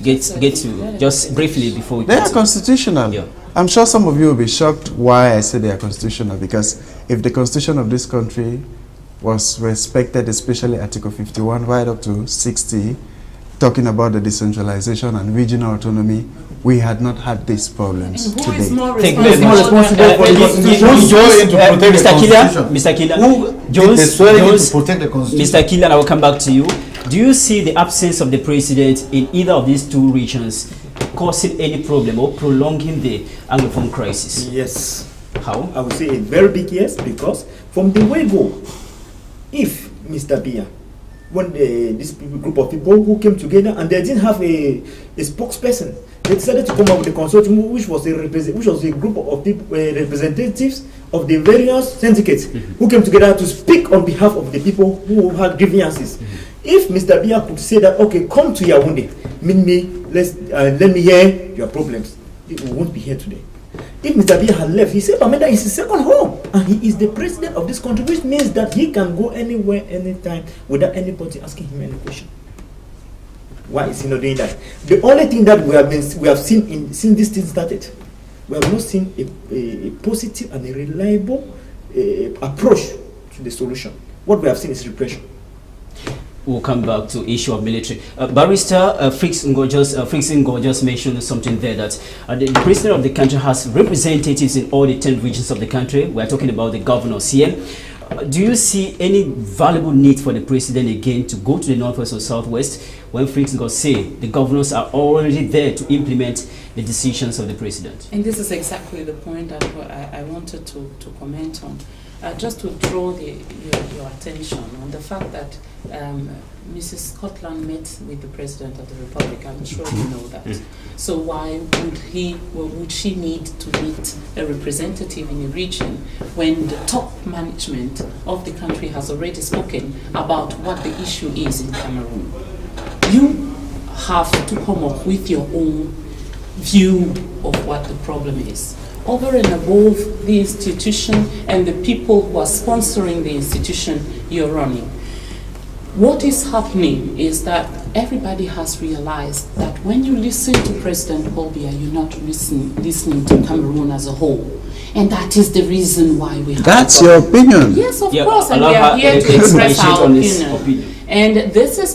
Get to, just briefly before we They are continue. constitutional. Yeah. I'm sure some of you will be shocked why I say they are constitutional, because if the constitution of this country was respected, especially Article 51 right up to 60, talking about the decentralization and regional autonomy, we had not had these problems And who today. is more Thank you responsible? very much. for the constitution? Who's going to protect the Mr. Killer, constitution? Mr. Killer, Who did Jones, the swearing in Jones, to protect the constitution? Mr. Killer, I will come back to you. Do you see the absence of the president in either of these two regions causing any problem or prolonging the Anglophone crisis? Yes. How? I would say a very big yes, because from the way go, if Mr. Biya, when this group of people who came together and they didn't have a spokesperson, they decided to come up with a consortium, which was a group of people, representatives of the various syndicates who came together to speak on behalf of the people who had grievances. If Mr. Biya could say that, okay, come to Yaoundé, meet me, let me hear your problems, we won't be here today. If Mr. Biya had left, he said Bamenda is his second home, and he is the president of this country, which means that he can go anywhere, anytime, without anybody asking him any question. Why is he not doing that? The only thing that we have seen since this thing started, we have not seen a positive and a reliable approach to the solution. What we have seen is repression. We'll come back to issue of military. Barrister Frickson just mentioned something there, that the president of the country has representatives in all the 10 regions of the country. We're talking about the governors here. Do you see any valuable need for the president again to go to the northwest or southwest when Frickson say the governors are already there to implement the decisions of the president? And this is exactly the point that I wanted to comment on. Just to draw your attention on the fact that Mrs. Scotland met with the President of the Republic. I'm sure you know that. So why would she need to meet a representative in a region when the top management of the country has already spoken about what the issue is in Cameroon? You have to come up with your own view of what the problem is. Over and above the institution and the people who are sponsoring the institution you're running. What is happening is that everybody has realized that when you listen to President Paul Biya, you're not listening to Cameroon as a whole. And that is the reason why we have... That's your opinion. Yes, of course, and we are here to express our opinion. And this is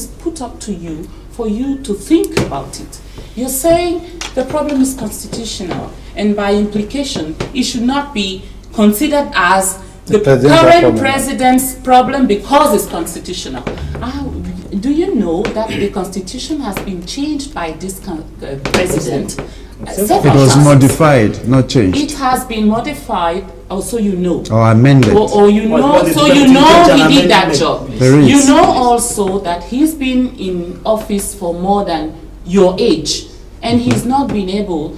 put up to you for you to think about it. You're saying the problem is constitutional, and by implication, it should not be considered as the current president's problem because it's constitutional. Do you know that the constitution has been changed by this president? It was modified, not changed. It has been modified, also you know. Or amended. Or you know, so you know he did that job. You know also that he's been in office for more than your age, and he's not been able,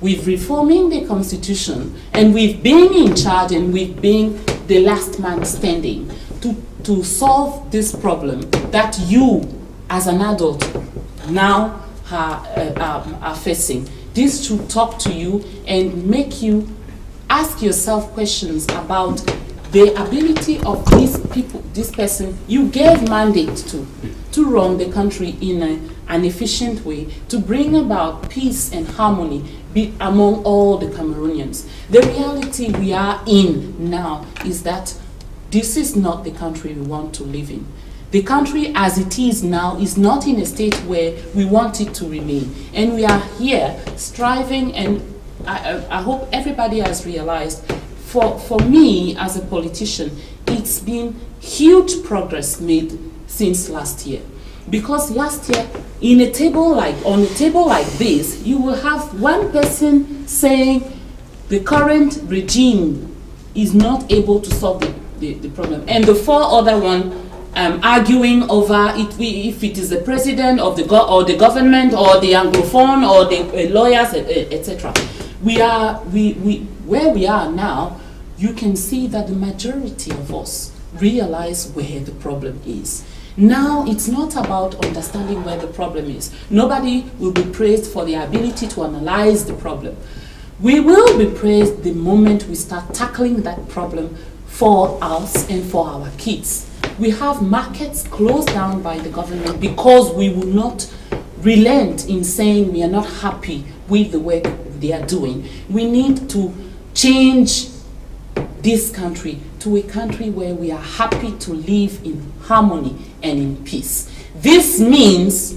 with reforming the constitution, and with being in charge, and with being the last man standing, to solve this problem that you, as an adult, now are facing. This should talk to you and make you ask yourself questions about the ability of these people, this person you gave mandate to run the country in an efficient way, to bring about peace and harmony among all the Cameroonians. The reality we are in now is that this is not the country we want to live in. The country as it is now is not in a state where we want it to remain. And we are here striving, and I hope everybody has realized, for me as a politician, it's been huge progress made since last year. Because last year, on a table like this, you will have one person saying the current regime is not able to solve the problem, and the four other one arguing over if it is the president of the government or the Anglophone or the lawyers, etc. Where we are now, you can see that the majority of us realize where the problem is. Now it's not about understanding where the problem is. Nobody will be praised for the ability to analyze the problem. We will be praised the moment we start tackling that problem for us and for our kids. We have markets closed down by the government because we will not relent in saying we are not happy with the work they are doing. We need to change this country to a country where we are happy to live in harmony and in peace. This means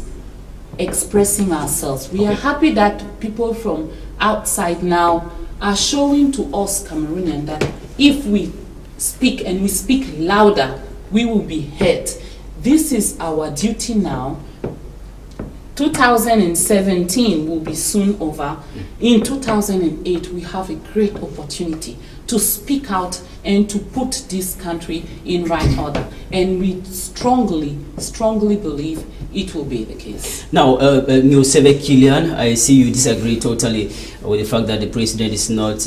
expressing ourselves. We are happy that people from outside now are showing to us Cameroonians that if we speak, and we speak louder, we will be heard. This is our duty now. 2017 will be soon over. In 2008, we have a great opportunity to speak out and to put this country in right order. And we strongly, strongly believe it will be the case. Now, Michel Kilian, I see you disagree totally with the fact that the president is not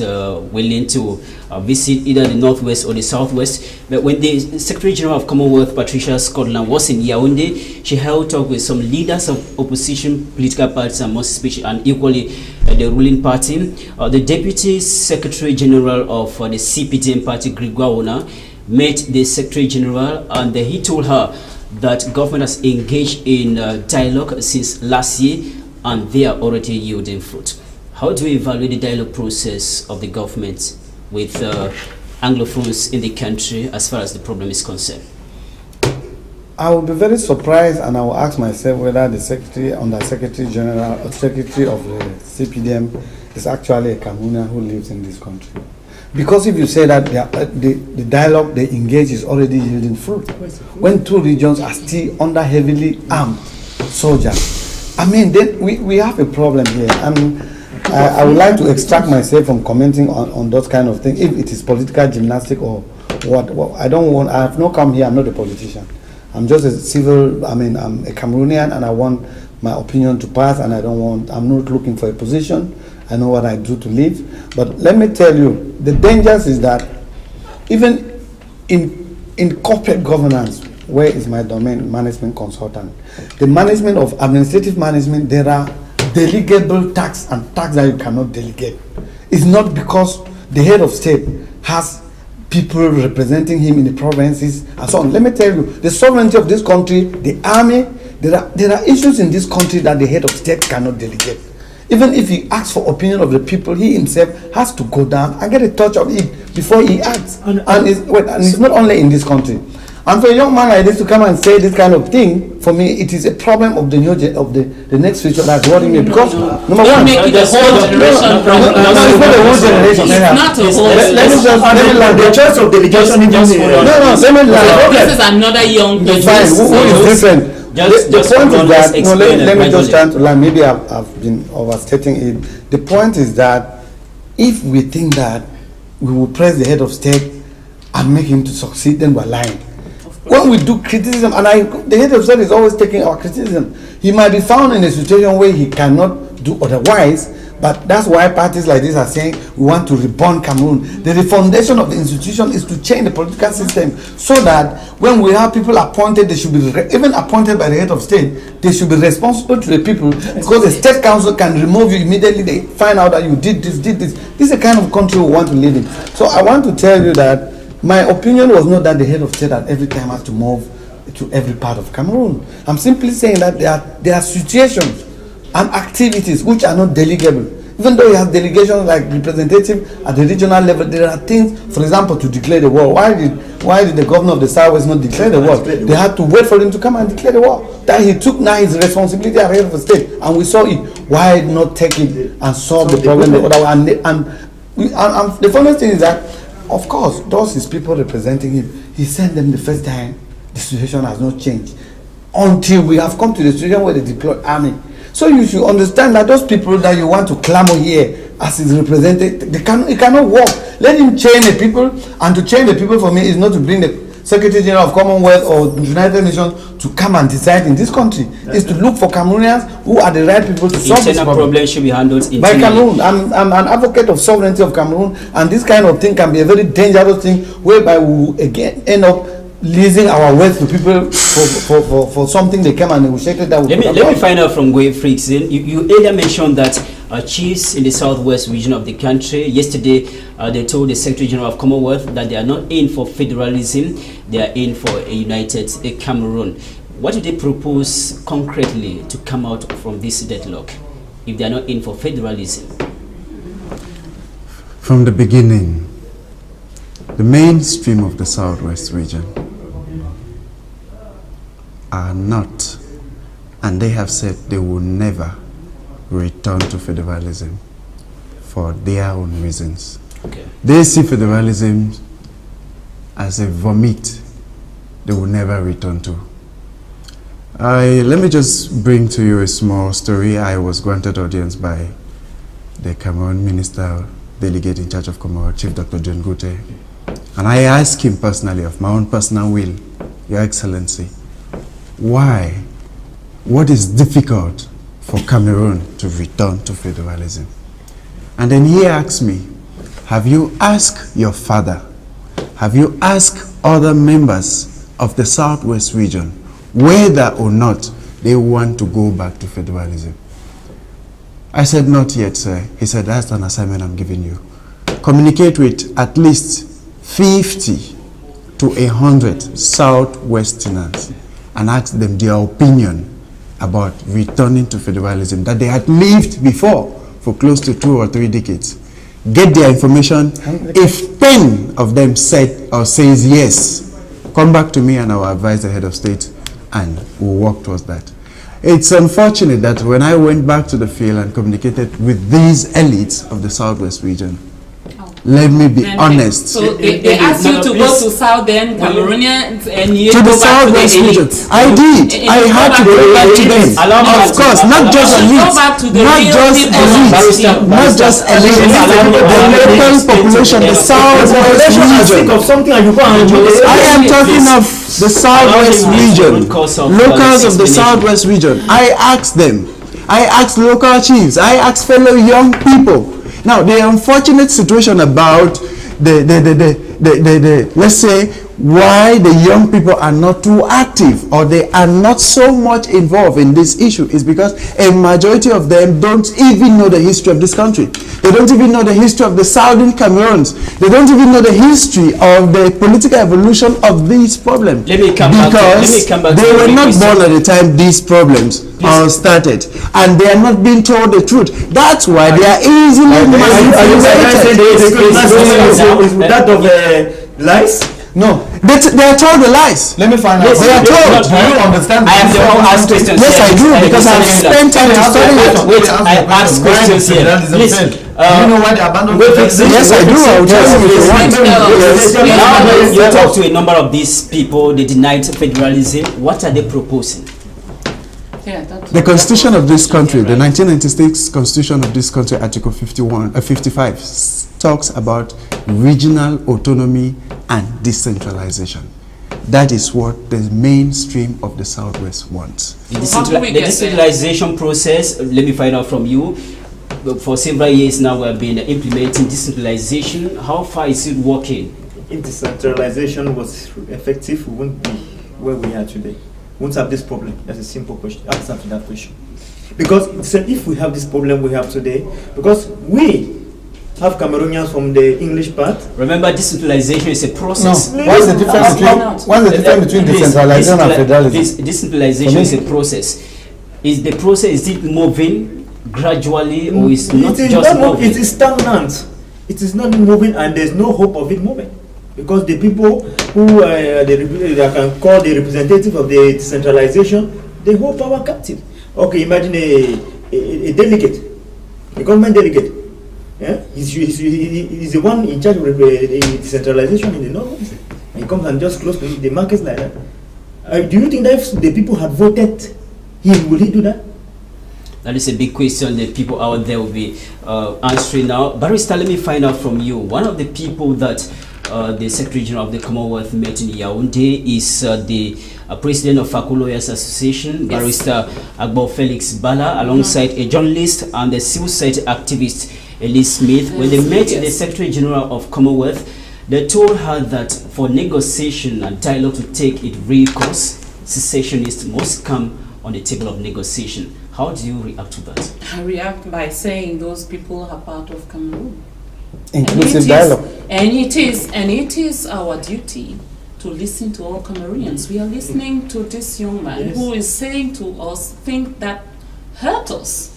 willing to visit either the Northwest or the Southwest. But when the Secretary General of Commonwealth, Patricia Scotland, was in Yaoundé, she held talk with some leaders of opposition political parties, and most especially and equally the ruling party. The Deputy Secretary General of the CPDM party, Gregoire Ona, met the Secretary General, and he told her that government has engaged in dialogue since last year, and they are already yielding fruit. How do you evaluate the dialogue process of the government with Anglophones in the country as far as the problem is concerned? I will be very surprised, and I will ask myself whether the Secretary, under Secretary General or Secretary of the CPDM, is actually a Cameroonian who lives in this country. Because if you say that the dialogue they engage is already yielding fruit, when two regions are still under heavily armed soldiers, I mean, then we have a problem here. And I would like to extract myself from commenting on those kind of things, if it is political gymnastics or what. Well, I have not come here, I'm not a politician. I'm just a civil, I'm a Cameroonian, and I want my opinion to pass, and I'm not looking for a position. I know what I do to live. But let me tell you, the dangers is that even in corporate governance, where is my domain management consultant, the management of administrative management, there are delegable tasks and tasks that you cannot delegate. It's not because the head of state has people representing him in the provinces and so on. Let me tell you, the sovereignty of this country, the army, there are issues in this country that the head of state cannot delegate. Even if he asks for opinion of the people, he himself has to go down and get a touch of it before he acts. And it's not only in this country. And for a young man like this to come and say this kind of thing, for me, it is a problem of the next future that's worrying me. Because number one, make it a whole generation problem. No, it's not a whole generation. It's not a whole. The choice of delegation. This is another young person. Who is different? The point is that, let me just try to learn. Maybe I've been overstating it. The point is that if we think that we will press the head of state and make him to succeed, then we're lying. When we do criticism, and the head of state is always taking our criticism, he might be found in a situation where he cannot do otherwise. But that's why parties like this are saying we want to reborn Cameroon. The foundation of the institution is to change the political system so that when we have people appointed, they should be even appointed by the head of state. They should be responsible to the people, because the state council can remove you immediately. They find out that you did this. This is the kind of country we want to live in. So I want to tell you that my opinion was not that the head of state at every time has to move to every part of Cameroon. I'm simply saying that there are situations and activities which are not delegable. Even though he has delegations like representative at the regional level, there are things, for example, to declare the war. Why did the governor of the Southwest not declare the war? They had to wait for him to come and declare the war. That he took now his responsibility as head of the state, and we saw it. Why not take it and solve the problem the other way? And the funny thing is that, of course, those his people representing him, he sent them the first time. The situation has not changed until we have come to the situation where they deploy army. So you should understand that those people that you want to clamor here as his representative, it cannot work. Let him change the people, and to change the people for me is not to bring the Secretary General of Commonwealth or United Nations to come and decide in this country. It's to look for Cameroonians who are the right people to solve this problem. Problem should be handled internally. By Cameroon. I'm an advocate of sovereignty of Cameroon, and this kind of thing can be a very dangerous thing, whereby we will again end up leasing our wealth to people for something they came and negotiated. That let me find out from Goy Frickson. You earlier mentioned that chiefs in the southwest region of the country, yesterday they told the Secretary General of Commonwealth that they are not in for federalism, they are in for a united Cameroon. What do they propose concretely to come out from this deadlock if they are not in for federalism? From the beginning, the mainstream of the southwest region are not, and they have said they will never return to federalism for their own reasons. Okay. They see federalism as a vomit they will never return to. Let me just bring to you a small story. I was granted audience by the Cameroon Minister Delegate in charge of Commonwealth, Chief Dr. John Gute, and I asked him personally, of my own personal will, Your Excellency, why? What is difficult for Cameroon to return to federalism? And then he asked me, have you asked your father, have you asked other members of the southwest region whether or not they want to go back to federalism? I said, not yet, sir. He said, that's an assignment I'm giving you. Communicate with at least 50 to 100 southwesterners and ask them their opinion about returning to federalism that they had lived before for close to 2 or 3 decades. Get their information. If 10 of them said or says yes, come back to me and I will advise the head of state and we'll work towards that. It's unfortunate that when I went back to the field and communicated with these elites of the southwest region, let me be honest. So they asked you to go to Southern Cameroonians and you to the southwest region. I did. I had to go back to them. Of course, not just elites, not just elites, the local population, the southwest region. I am talking of the southwest region, locals of the southwest region. I asked them. I asked local chiefs. I asked fellow young people. Now, the unfortunate situation about let's say, why the young people are not too active or they are not so much involved in this issue is because a majority of them don't even know the history of this country. They don't even know the history of the southern Cameroons. They don't even know the history of the political evolution of these problems. Let me come back they were not born at the time these problems all started, and they are not being told the truth. That's why they are easily manipulated. That of lies? No, they are told the lies. Let me find out. They are told. Do you understand? I am the one who asks questions. Yes, I do, because I've spent time to study it. Wait, I ask questions here. Please. You know why they abandoned Yes, I do. I will tell you if you want. Now, you talk to a number of these people, they denied federalism. What are they proposing? The constitution of this country, the 1996 constitution of this country, Article 55, talks about regional autonomy and decentralization. That is what the mainstream of the Southwest wants. The decentralization process, let me find out from you. For several years now, we have been implementing decentralization. How far is it working? If decentralization was effective, we wouldn't be where we are today. We won't have this problem. That's a simple question. Answer to that question. Because if we have this problem we have today, because we have Cameroonians from the English part. Remember, decentralization is a process. No. What's the difference between decentralization and federalism? Decentralization is a process. Is the process, is it moving gradually, or is not it is just not, moving? it is stagnant. It is not moving, and there's no hope of it moving. Because the people who they can call the representative of the decentralization, they hold power captive. Okay, imagine a delegate, a government delegate. Yeah? He's the one in charge of decentralization in the north. And he comes and just close the markets like that. Do you think that if the people had voted him, will he do that? That is a big question that people out there will be answering now. Barrister, let me find out from you. One of the people that the Secretary General of the Commonwealth met in Yaoundé is the President of Faku Lawyers Association, yes, Barrister Agbo Felix Bala, alongside a journalist and the civil society activist, Elise Smith. When they met the Secretary General of Commonwealth, they told her that for negotiation and dialogue to take its real course, secessionists must come on the table of negotiation. How do you react to that? I react by saying those people are part of Cameroon. Inclusive dialogue. And it is our duty to listen to all Cameroonians. We are listening to this young man, yes, who is saying to us things that hurt us,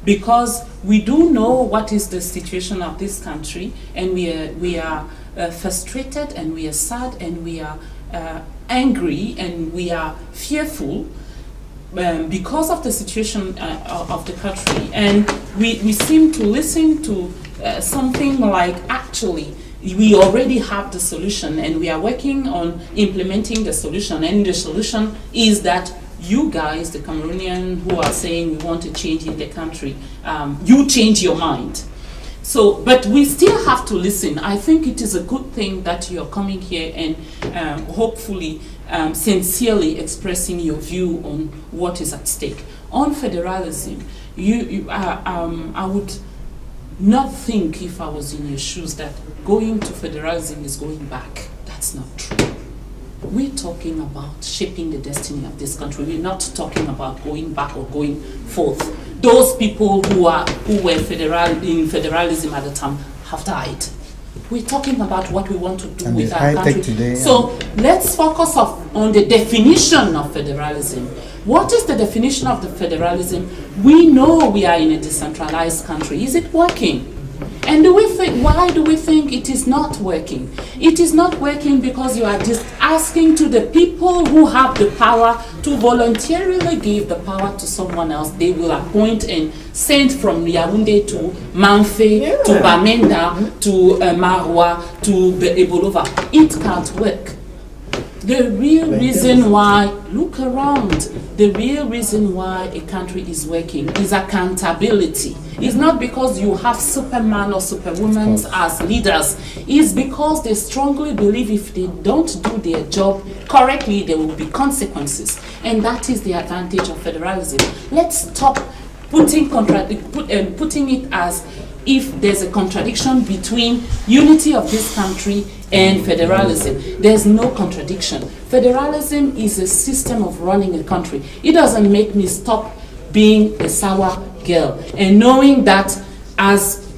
because we do know what is the situation of this country, and we are frustrated, and we are sad, and we are angry, and we are fearful because of the situation of the country. And we seem to listen to something like, actually, we already have the solution and we are working on implementing the solution, and the solution is that you guys, the Cameroonians who are saying we want to change in the country, you change your mind. So, but we still have to listen. I think it is a good thing that you're coming here and hopefully sincerely expressing your view on what is at stake. On federalism, I would not think, if I was in your shoes, that going to federalism is going back. That's not true. We're talking about shaping the destiny of this country. We're not talking about going back or going forth. Those people who were in federalism at the time have died. We're talking about what we want to do with our country. Today, so let's focus on the definition of federalism. What is the definition of the federalism? We know we are in a decentralized country. Is it working? And why do we think it is not working? It is not working because you are just asking to the people who have the power to voluntarily give the power to someone else. They will appoint and send from Yaoundé to Manfé, to Bamenda, to Marwa, to Ebolova. It can't work. The real reason why, look around, the real reason why a country is working is accountability. It's not because you have Superman or Superwoman as leaders. It's because they strongly believe if they don't do their job correctly, there will be consequences. And that is the advantage of federalism. Let's stop putting it as if there's a contradiction between unity of this country and federalism. There's no contradiction. Federalism is a system of running a country. It doesn't make me stop being a sour girl. And knowing that as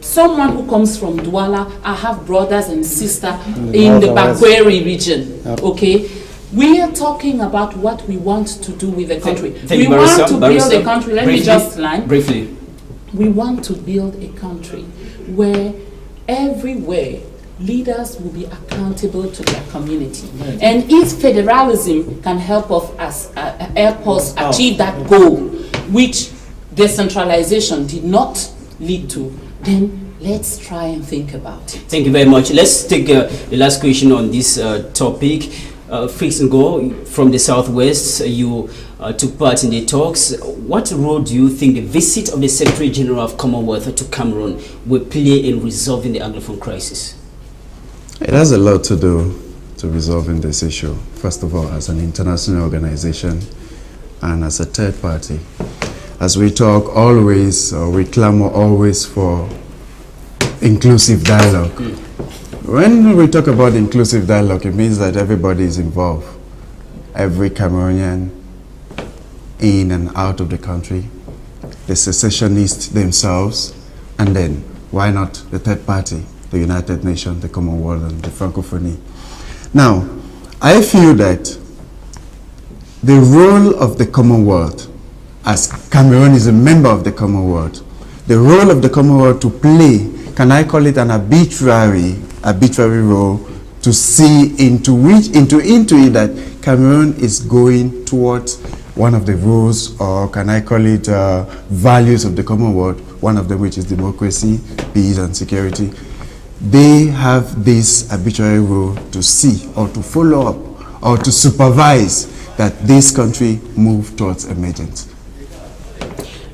someone who comes from Douala, I have brothers and sisters in the Bakweri region, okay? We are talking about what we want to do with the country. We want to build a country, let me just line. Briefly. We want to build a country where everywhere leaders will be accountable to their community. Right. And if federalism can help us achieve that goal, which decentralization did not lead to, then let's try and think about it. Thank you very much. Let's take the last question on this topic. Fix and Go from the Southwest, you took part in the talks. What role do you think the visit of the Secretary General of Commonwealth to Cameroon will play in resolving the Anglophone crisis? It has a lot to do to resolving this issue. First of all, as an international organization and as a third party. As we talk always, we clamor always for inclusive dialogue. When we talk about inclusive dialogue, it means that everybody is involved. Every Cameroonian in and out of the country, the secessionists themselves, and then, why not the third party, the United Nations, the Commonwealth, and the Francophonie. Now, I feel that the role of the Commonwealth as Cameroon is a member of the Commonwealth, the role of the Commonwealth to play, can I call it an arbitrary role to see into it that Cameroon is going towards one of the rules, or can I call it values of the Commonwealth, one of them which is democracy, peace and security. They have this arbitrary role to see or to follow up or to supervise that this country move towards emergence.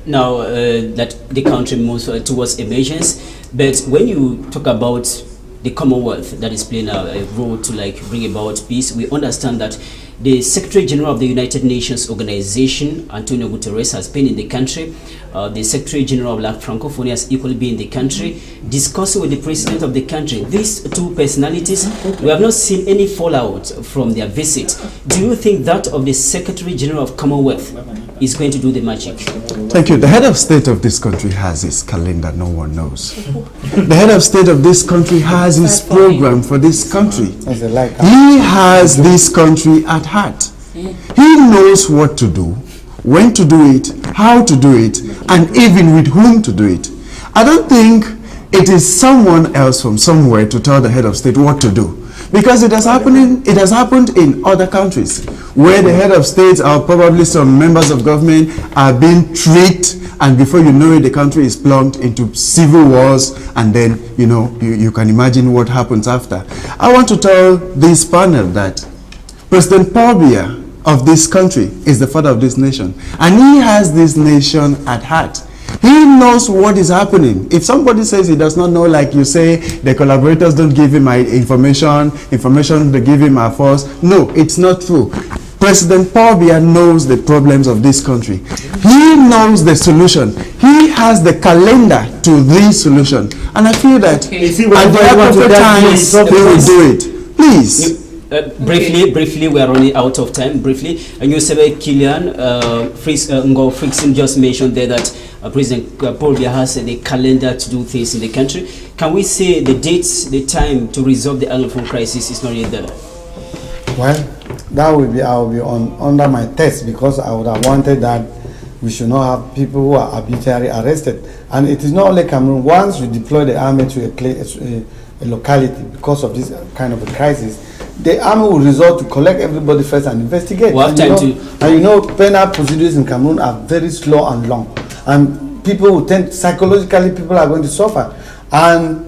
Now that the country moves towards emergence, but when you talk about the Commonwealth that is playing a role to bring about peace, we understand that the Secretary General of the United Nations Organization, Antonio Guterres, has been in the country. The Secretary General of La Francophonie has equally been in the country, discussing with the President of the country. These two personalities, we have not seen any fallout from their visit. Do you think that of the Secretary General of Commonwealth is going to do the magic? Thank you. The head of state of this country has his calendar, no one knows. The head of state of this country has his program for this country. He has this country at heart. He knows what to do, when to do it, how to do it, and even with whom to do it. I don't think it is someone else from somewhere to tell the head of state what to do. Because it has happened in other countries where the head of state or probably some members of government are being tricked, and before you know it, the country is plunged into civil wars, and then you can imagine what happens after. I want to tell this panel that President Paul Biya of this country is the father of this nation, and he has this nation at heart. He knows what is happening. If somebody says he does not know, like you say, the collaborators don't give him information they give him are false. No, it's not true. President Paul Biya knows the problems of this country. He knows the solution. He has the calendar to the solution. And I feel that at the appropriate times, they will do it. Please. Briefly, we are running out of time. Briefly, and you say, Kilian, Frickson just mentioned there that President Paul Biya has the calendar to do things in the country. Can we say the dates, the time to resolve the Anglophone crisis is not yet there? Well, that will be, I will be under my test, because I would have wanted that we should not have people who are arbitrarily arrested. And it is not only Cameroon. Once you deploy the army to a locality because of this kind of a crisis, the army will resort to collect everybody first and investigate. We'll have time to. And penal procedures in Cameroon are very slow and long, and people will tend, psychologically, people are going to suffer. And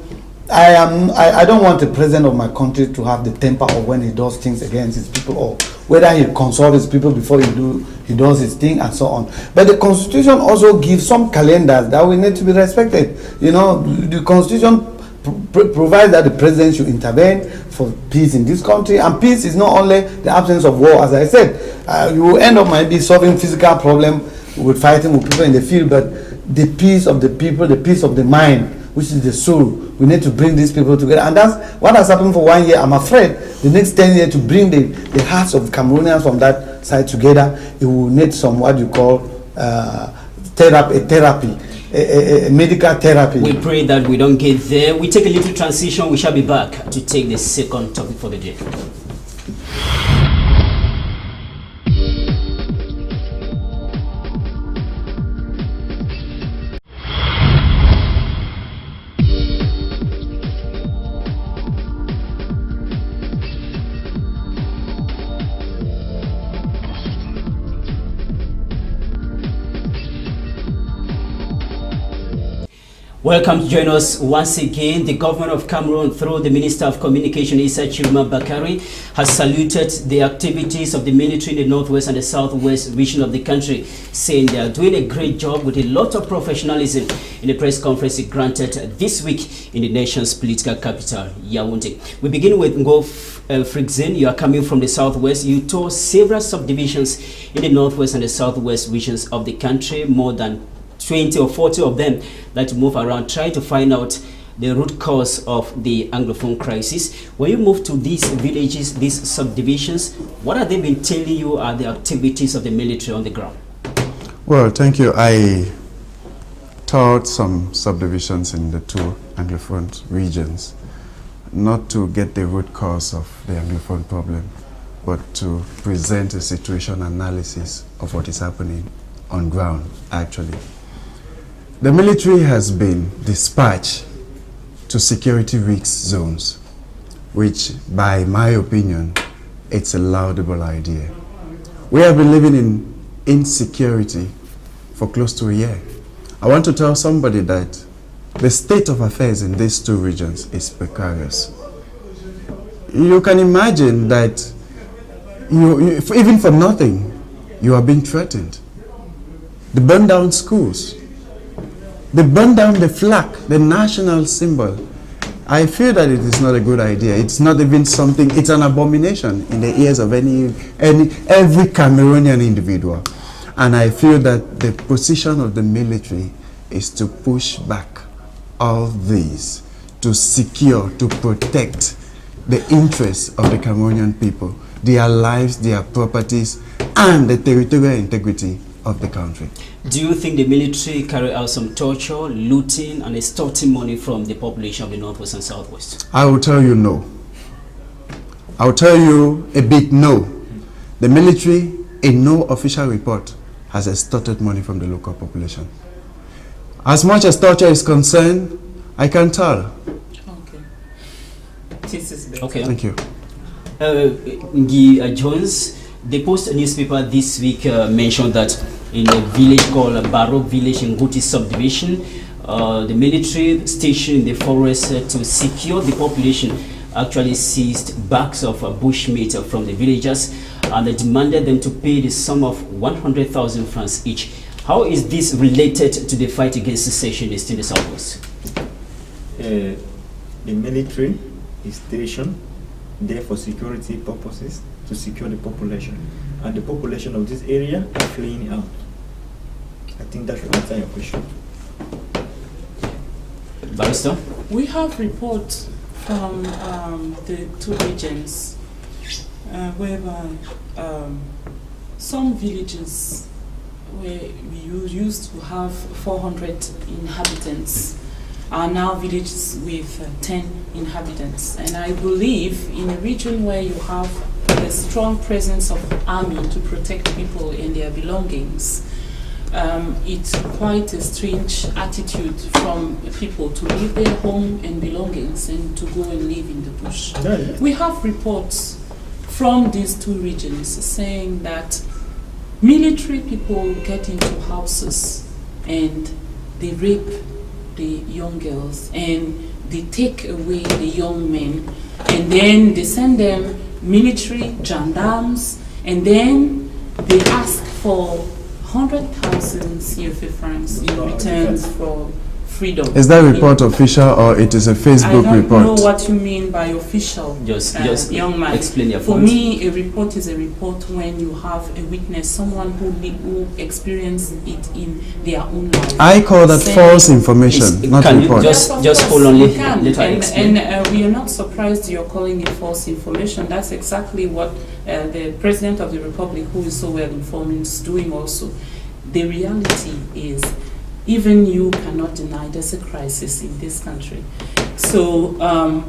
I don't want the president of my country to have the temper of when he does things against his people, or whether he consults his people before he does his thing and so on. But the constitution also gives some calendars that will need to be respected. The constitution provides that the president should intervene for peace in this country, and peace is not only the absence of war. As I said, you will end up maybe solving physical problem with fighting with people in the field, but the peace of the people, the peace of the mind, which is the soul, we need to bring these people together. And that's what has happened for 1 year. I'm afraid the next 10 years to bring the hearts of Cameroonians from that side together, it will need some what you call therapy. A medical therapy. We pray that we don't get there. We take a little transition. We shall be back to take the second topic for the day. Welcome to join us once again. The government of Cameroon, through the Minister of Communication, Issa Chiruma Bakari, has saluted the activities of the military in the northwest and the southwest region of the country, saying they are doing a great job with a lot of professionalism in the press conference he granted this week in the nation's political capital, Yaoundé. We begin with Frickson. You are coming from the southwest. You toured several subdivisions in the northwest and the southwest regions of the country, more than 20 or 40 of them that move around, try to find out the root cause of the Anglophone crisis. When you move to these villages, these subdivisions, what have they been telling you are the activities of the military on the ground? Well, thank you. I toured some subdivisions in the two Anglophone regions, not to get the root cause of the Anglophone problem, but to present a situation analysis of what is happening on ground, actually. The military has been dispatched to security risk zones, which, by my opinion, it's a laudable idea. We have been living in insecurity for close to a year. I want to tell somebody that the state of affairs in these two regions is precarious. You can imagine that even for nothing, you are being threatened. They burn down schools. They burn down the flag, the national symbol. I feel that it is not a good idea. It's not even something, it's an abomination in the ears of every Cameroonian individual. And I feel that the position of the military is to push back all these, to secure, to protect the interests of the Cameroonian people, their lives, their properties, and the territorial integrity of the country. Do you think the military carry out some torture, looting, and extorting money from the population of the Northwest and Southwest? I will tell you no. I will tell you a big no. The military, in no official report, has extorted money from the local population. As much as torture is concerned, I can tell. Okay. This is better. Okay. Thank you. Ngi Jones, the Post newspaper this week mentioned that in a village called Barrow Village in Guti subdivision, the military stationed in the forest to secure the population actually seized bags of bushmeat from the villagers and they demanded them to pay the sum of 100,000 francs each. How is this related to the fight against secessionists in the Southwest? The military is stationed there for security purposes to secure the population, and the population of this area are fleeing out. I think that should answer your question. Barrister? We have reports from the two regions whereby some villages where we used to have 400 inhabitants are now villages with 10 inhabitants. And I believe in a region where you have a strong presence of army to protect people and their belongings, it's quite a strange attitude from people to leave their home and belongings and to go and live in the bush. We have reports from these two regions saying that military people get into houses and they rape the young girls and they take away the young men and then they send them military gendarmes and then they ask for 100,000 CFA francs in return for freedom. Is that report official or it is a Facebook report? I don't know what you mean by official, just young man. Explain your For point. me, a report is a report when you have a witness, someone who experienced it in their own life. I call that false information, not can report. You just hold on, let her explain. And we are not surprised you're calling it false information. That's exactly what the President of the Republic, who is so well informed, is doing also. The reality is, even you cannot deny there's a crisis in this country. So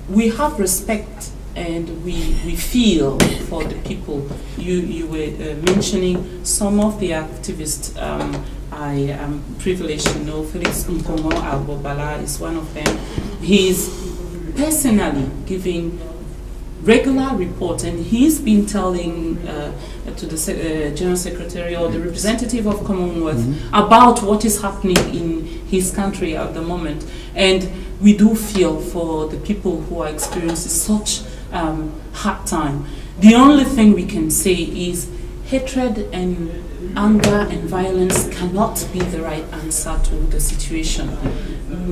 we have respect and we feel for the people. You were mentioning some of the activists. I am privileged to know Felix Mpongo Albobala is one of them. He's personally giving regular reports, and he's been telling to the General Secretary or the representative of Commonwealth about what is happening in his country at the moment. And we do feel for the people who are experiencing such hard time. The only thing we can say is hatred and anger and violence cannot be the right answer to the situation.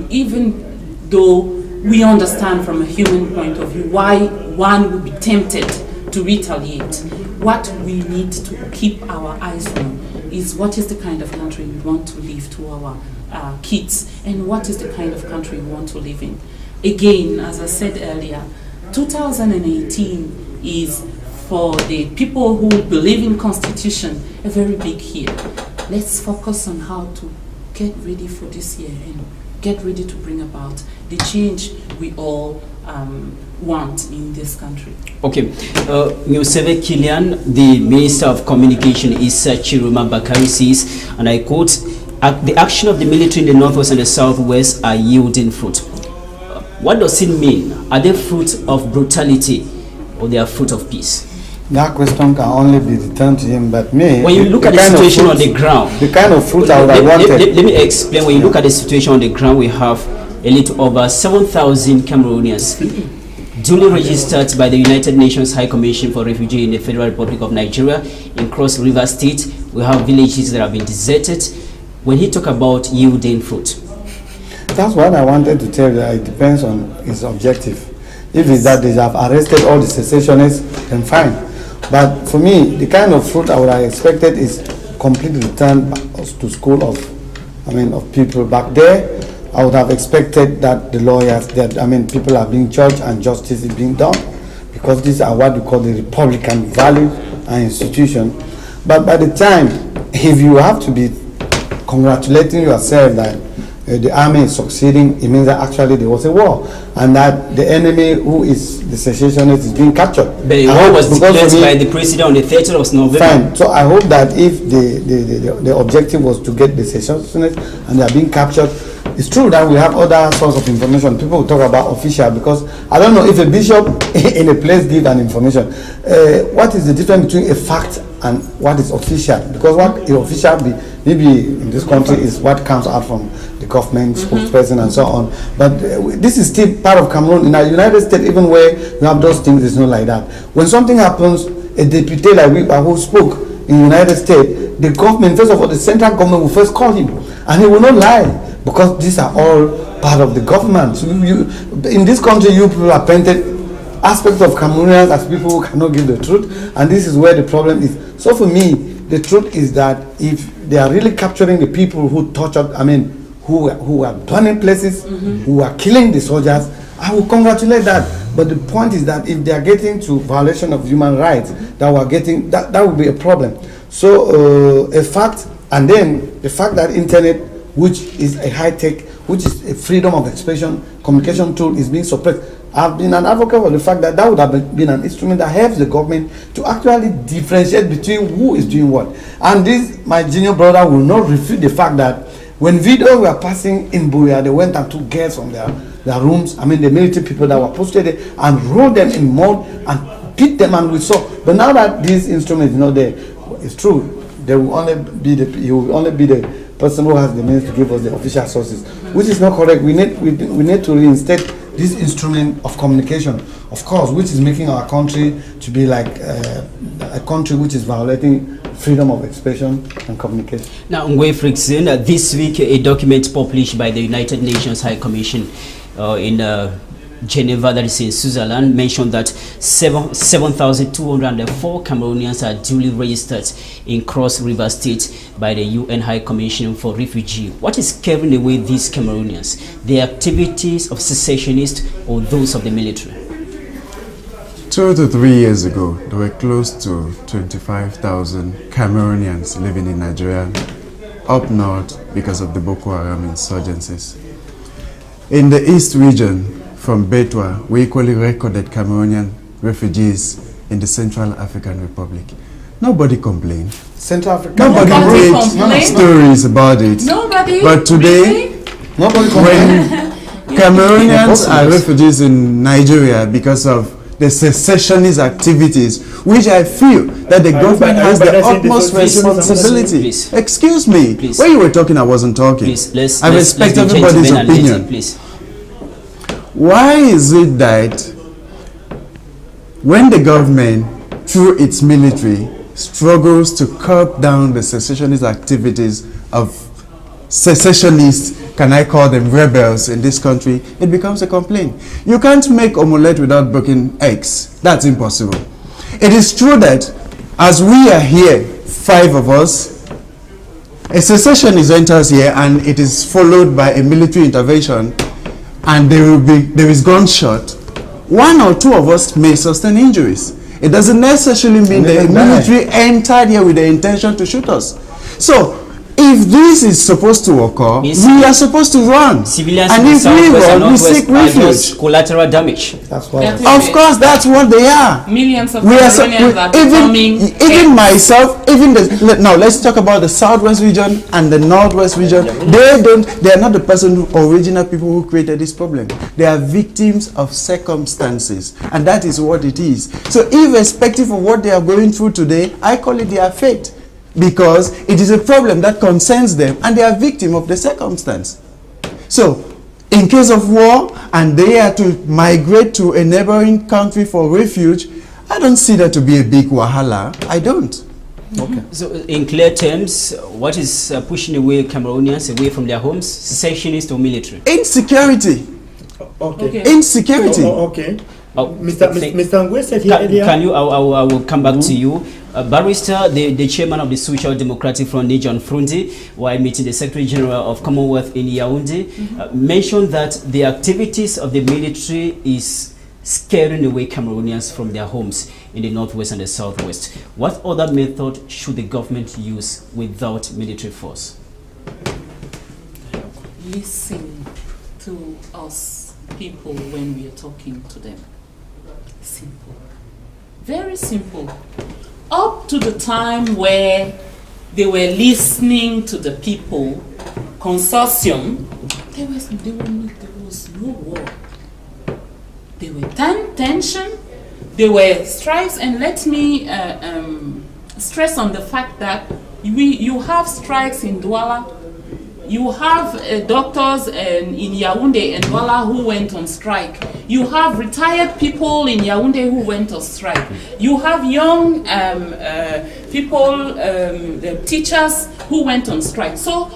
Even though we understand from a human point of view why one would be tempted to retaliate. What we need to keep our eyes on is what is the kind of country we want to leave to our kids and what is the kind of country we want to live in. Again, as I said earlier, 2018 is for the people who believe in Constitution a very big year. Let's focus on how to get ready for this year and get ready to bring about the change we all want in this country. Okay, Museve Kilian, the Minister of Communication, Issa Chiruma Bakari, says, and I quote, the action of the military in the northwest and the southwest are yielding fruit. What does it mean? Are they fruit of brutality or they are fruit of peace? That question can only be returned to him, but me... When you look at the situation on the ground... The kind of fruit I would have wanted... Let me explain. When you look at the situation on the ground, we have a little over 7,000 Cameroonians duly registered by the United Nations High Commission for Refugees in the Federal Republic of Nigeria in Cross River State. We have villages that have been deserted. When he talk about yielding fruit... That's what I wanted to tell you. It depends on his objective. If it's that they have arrested all the secessionists, then fine. But for me, the kind of fruit I would have expected is complete return to school of people back there. I would have expected that the lawyers, people are being judged and justice is being done, because these are what we call the Republican values and institution. But by the time, if you have to be congratulating yourself that the army is succeeding, it means that actually there was a war, and that the enemy, who is the secessionist, is being captured. But the war was declared by the president on the 30th of November. Fine. So I hope that if the objective was to get the secessionists and they are being captured, it's true that we have other sources of information. People will talk about official, because I don't know if a bishop in a place gives an information. What is the difference between a fact and what is official? Because what is official, maybe in this country, is what comes out from the government spokesperson and so on. But this is still part of Cameroon. In the United States, even where you have those things, it's not like that. When something happens, a deputy like we who spoke in the United States, the government, first of all, the central government will first call him, and he will not lie, because these are all part of the government. So in this country, you people are painted aspects of Cameroonians as people who cannot give the truth, and this is where the problem is. So for me, the truth is that if they are really capturing the people who tortured, who are burning places, who are killing the soldiers, I will congratulate that. But the point is that if they are getting to violation of human rights, that will be a problem. So a fact, and then the fact that internet, which is a high-tech, which is a freedom of expression, communication tool, is being suppressed. I've been an advocate for the fact that that would have been an instrument that helps the government to actually differentiate between who is doing what. And this, my junior brother will not refute the fact that when videos were passing in Buea, they went and took girls from their rooms, the military people that were posted there, and rolled them in mud and beat them, and we saw. But now that this instrument is not there, it's true, there will only be the person who has the means to give us the official sources, which is not correct. We need to reinstate this instrument of communication, of course, which is making our country to be like a country which is violating freedom of expression and communication. Now, Ngwe Frickson, this week a document published by the United Nations High Commission in Geneva, that is in Switzerland, mentioned that 7,204 Cameroonians are duly registered in Cross River State by the UN High Commission for Refugees. What is carrying away these Cameroonians? The activities of secessionists or those of the military? 2 to 3 years ago, there were close to 25,000 Cameroonians living in Nigeria up north because of the Boko Haram insurgencies. In the East region, from Betwa, we equally recorded Cameroonian refugees in the Central African Republic. Nobody complained. Central Africa. Nobody made stories about it. Nobody. But today, nobody when Cameroonians are refugees in Nigeria because of the secessionist activities, which I feel that the government has the utmost responsibility. Please. Excuse me. Please. When you were talking, I wasn't talking. Please, I respect everybody's opinion. Please. Why is it that when the government, through its military, struggles to curb down the secessionist activities of secessionists, can I call them rebels in this country, it becomes a complaint? You can't make omelette without breaking eggs. That's impossible. It is true that as we are here, 5 of us, a secessionist enters here and it is followed by a military intervention, and there is gunshot. 1 or 2 of us may sustain injuries. It doesn't necessarily mean the military entered here with the intention to shoot us. So if this is supposed to occur, we are supposed to run. Civilians and if we run, we seek refuge. Collateral damage. That's what Of course, that's what they are. Millions of Cameroonians are becoming even myself, now let's talk about the Southwest region and the Northwest region. They are not the original people who created this problem. They are victims of circumstances, and that is what it is. So irrespective of what they are going through today, I call it their fate, because it is a problem that concerns them and they are victim of the circumstance. So in case of war and they are to migrate to a neighboring country for refuge, I don't see that to be a big wahala. I don't. Okay. So in clear terms, what is pushing away Cameroonians away from their homes? Secessionist or military? Insecurity. Okay. Insecurity. Okay. Mr. Ngwe said here earlier. Can you? I will come back to you. Barrister, the chairman of the Social Democratic Front, John Frundi, while meeting the Secretary General of Commonwealth in Yaoundé, mentioned that the activities of the military is scaring away Cameroonians from their homes in the Northwest and the Southwest. What other method should the government use without military force? Listen to us people when we are talking to them. Simple. Very simple. Up to the time where they were listening to the people, consortium, there was no war. There were tension, there were strikes, and let me stress on the fact that you have strikes in Douala. You have doctors in Yaoundé and Douala who went on strike. You have retired people in Yaoundé who went on strike. You have young people, teachers who went on strike. So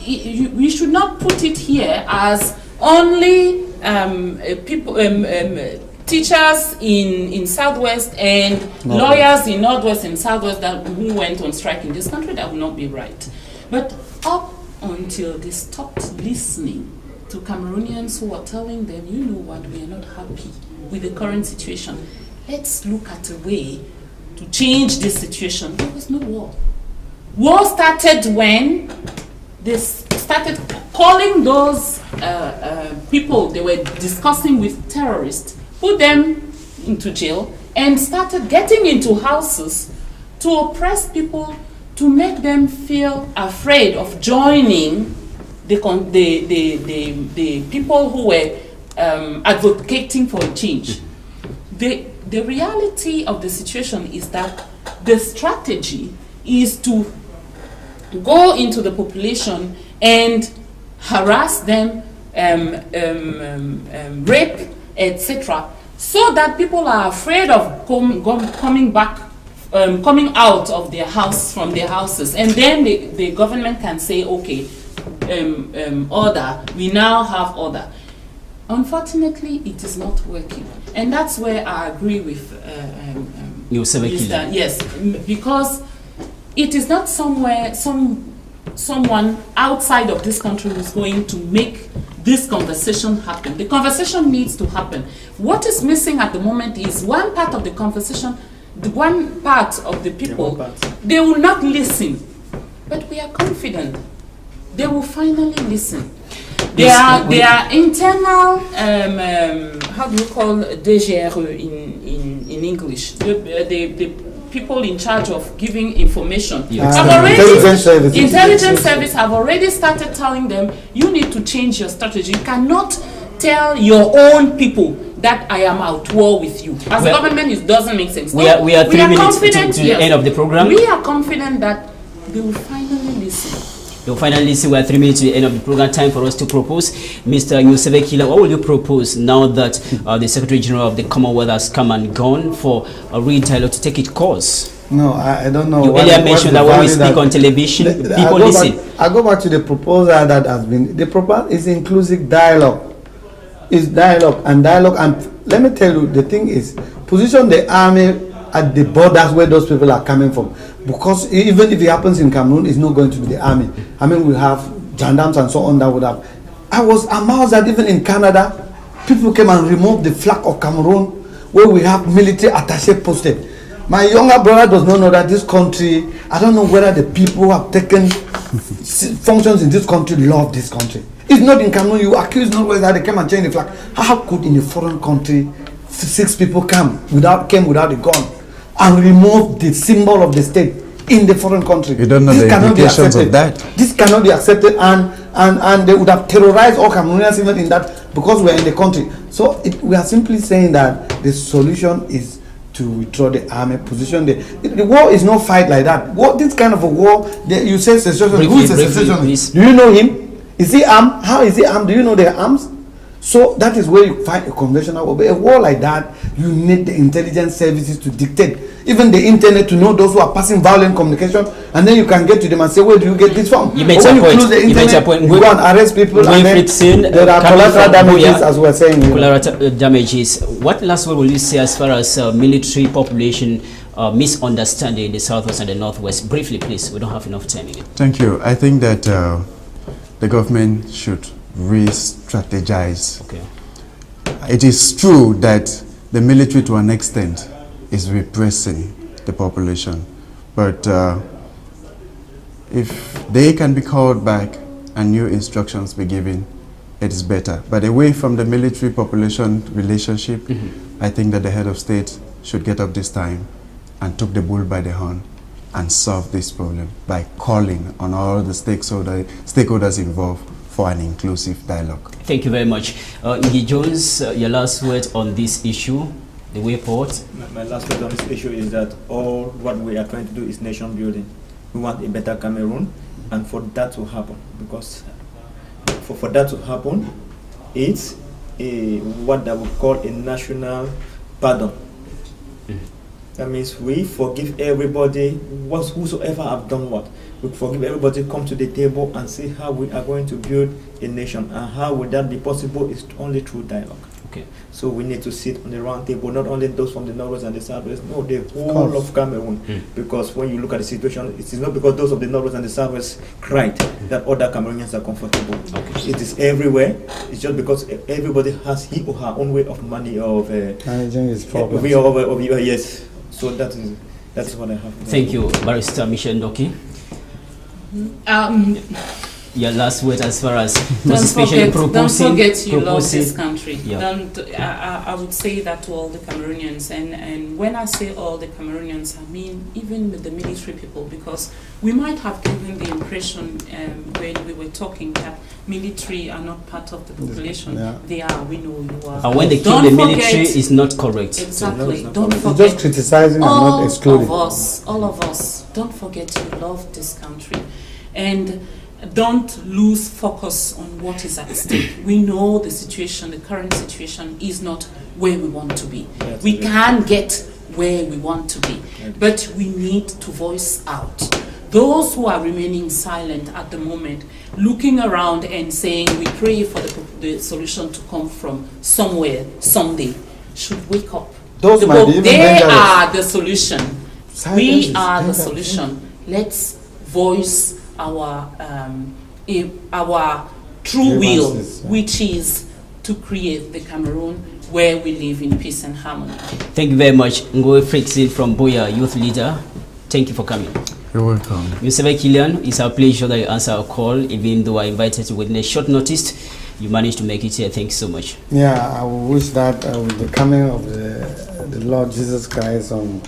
we should not put it here as only people, teachers in Southwest and lawyers in Northwest and Southwest who went on strike in this country. That would not be right. But up until they stopped listening to Cameroonians who were telling them, you know what, we are not happy with the current situation. Let's look at a way to change this situation. There was no war. War started when they started calling those people they were discussing with terrorists, put them into jail, and started getting into houses to oppress people, to make them feel afraid of joining the people who were advocating for a change. The reality of the situation is that the strategy is to go into the population and harass them, rape, etc., so that people are afraid of coming out of their house, from their houses, and then the government can say, okay, order, we now have order. Unfortunately, it is not working, and that's where I agree with yes, because it is not someone outside of this country who's going to make this conversation happen. The conversation needs to happen. What is missing at the moment is one part of the conversation. The one part of the people, they will not listen, but we are confident they will finally listen. There are internal, how do you call DGRE in English? The people in charge of giving information. Intelligence service have already started telling them, you need to change your strategy. You cannot tell your own people that I am at war with you. As a government, it doesn't make sense. We are 3 minutes to the end of the program. We are confident that they will finally listen. They will finally listen. We are 3 minutes to the end of the program. Time for us to propose. Mr. Nusebekila, what will you propose now that the Secretary General of the Commonwealth has come and gone for a real dialogue to take its course? No, I don't know. You earlier mentioned that when we speak on television, people listen. I go back to the proposal that has been. The proposal is inclusive dialogue. Is dialogue, and let me tell you, the thing is, position the army at the borders where those people are coming from, because even if it happens in Cameroon, it's not going to be the army. I mean, we have gendarmes and so on that would have. I was amazed that even in Canada, people came and removed the flag of Cameroon where we have military attaché posted. My younger brother does not know that this country, I don't know whether the people who have taken functions in this country love this country. It's not in Cameroon, you accuse not whether they came and changed the flag. How could in a foreign country 6 people came without a gun and remove the symbol of the state in the foreign country? You don't know the implications of that. This cannot be accepted, and they would have terrorized all Cameroonians even in that, because we are in the country. So we are simply saying that the solution is to withdraw the army position. The war is no fight like that. This kind of a war, you say secession. Who is a secessionist? Do you know him? Is he armed? How is he armed? Do you know their arms? So that is where you fight a conventional war. But a war like that, you need the intelligence services to dictate, even the internet, to know those who are passing violent communication, and then you can get to them and say, where do you get this from? You made your point. Close the internet, you go and arrest people, and then there are collateral damages, as we're saying. Collateral damages. What last word will you say as far as military population misunderstanding in the southwest and the northwest? Briefly, please. We don't have enough time again. Thank you. I think that the government should re-strategize. Okay. It is true that the military to an extent is repressing the population, but if they can be called back and new instructions be given, it is better. But away from the military population relationship, I think that the head of state should get up this time and took the bull by the horn and solve this problem by calling on all the stakeholders involved for an inclusive dialogue. Thank you very much. Iggy Jones, your last word on this issue, the way forward. My last word on this issue is that all what we are trying to do is nation building. We want a better Cameroon, and for that to happen, because for that to happen, it's what I would call a national pardon. That means we forgive everybody, whosoever have done what. We forgive everybody, come to the table and see how we are going to build a nation. And how would that be possible is only through dialogue. Okay. So we need to sit on the round table, not only those from the northwest and the southwest, no, the whole of Cameroon. Because when you look at the situation, it is not because those of the northwest and the southwest cried that other Cameroonians are comfortable. Okay. It is everywhere. It's just because everybody has he or her own way of managing his problems. Yes. So that is what I have. Thank you, Barrister Michel Ndoki. Your last word as far as don't forget you love this country. Yeah. I would say that to all the Cameroonians, and when I say all the Cameroonians, I mean even the military people, because we might have given the impression when we were talking that military are not part of the population. Yeah. They are. We know you are. And when they kill the military is not correct. Exactly. Don't forget. Just criticizing and not excluding. All of us. Don't forget you love this country, and don't lose focus on what is at stake. We know the situation, the current situation is not where we want to be. We can get where we want to be, but we need to voice out. Those who are remaining silent at the moment, looking around and saying we pray for the solution to come from somewhere, someday, should wake up. They are the solution. We are the solution. Let's voice our true will, which is to create the Cameroon where we live in peace and harmony. Thank you very much, Ngoe Frixin from Boya, youth leader. Thank you for coming. You're welcome. Mr. Kilian, it's our pleasure that you answer our call, even though I invited you within a short notice. You managed to make it here. Thank you so much. Yeah, I wish that with the coming of the Lord Jesus Christ on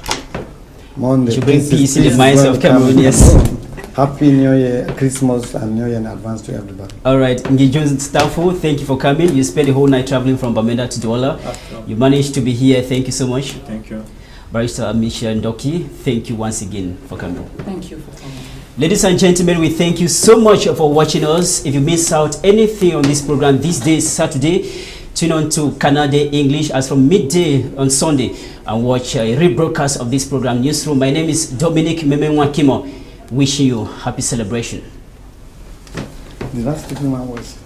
Monday, to bring peace in the minds of Cameroonians. Happy New Year, Christmas and New Year in advance to everybody. All right, Tamfu, thank you for coming. You spent the whole night traveling from Bamenda to Douala. You managed to be here. Thank you so much. Thank you. Barrister Michel Ndoki, thank you once again for coming. Thank you for coming. Ladies and gentlemen, we thank you so much for watching us. If you miss out anything on this program this day, Saturday, tune on to Canal English as from midday on Sunday and watch a rebroadcast of this program, Newsroom. My name is Dominic Mememwakimo. Wishing you happy celebration. The last thing I was.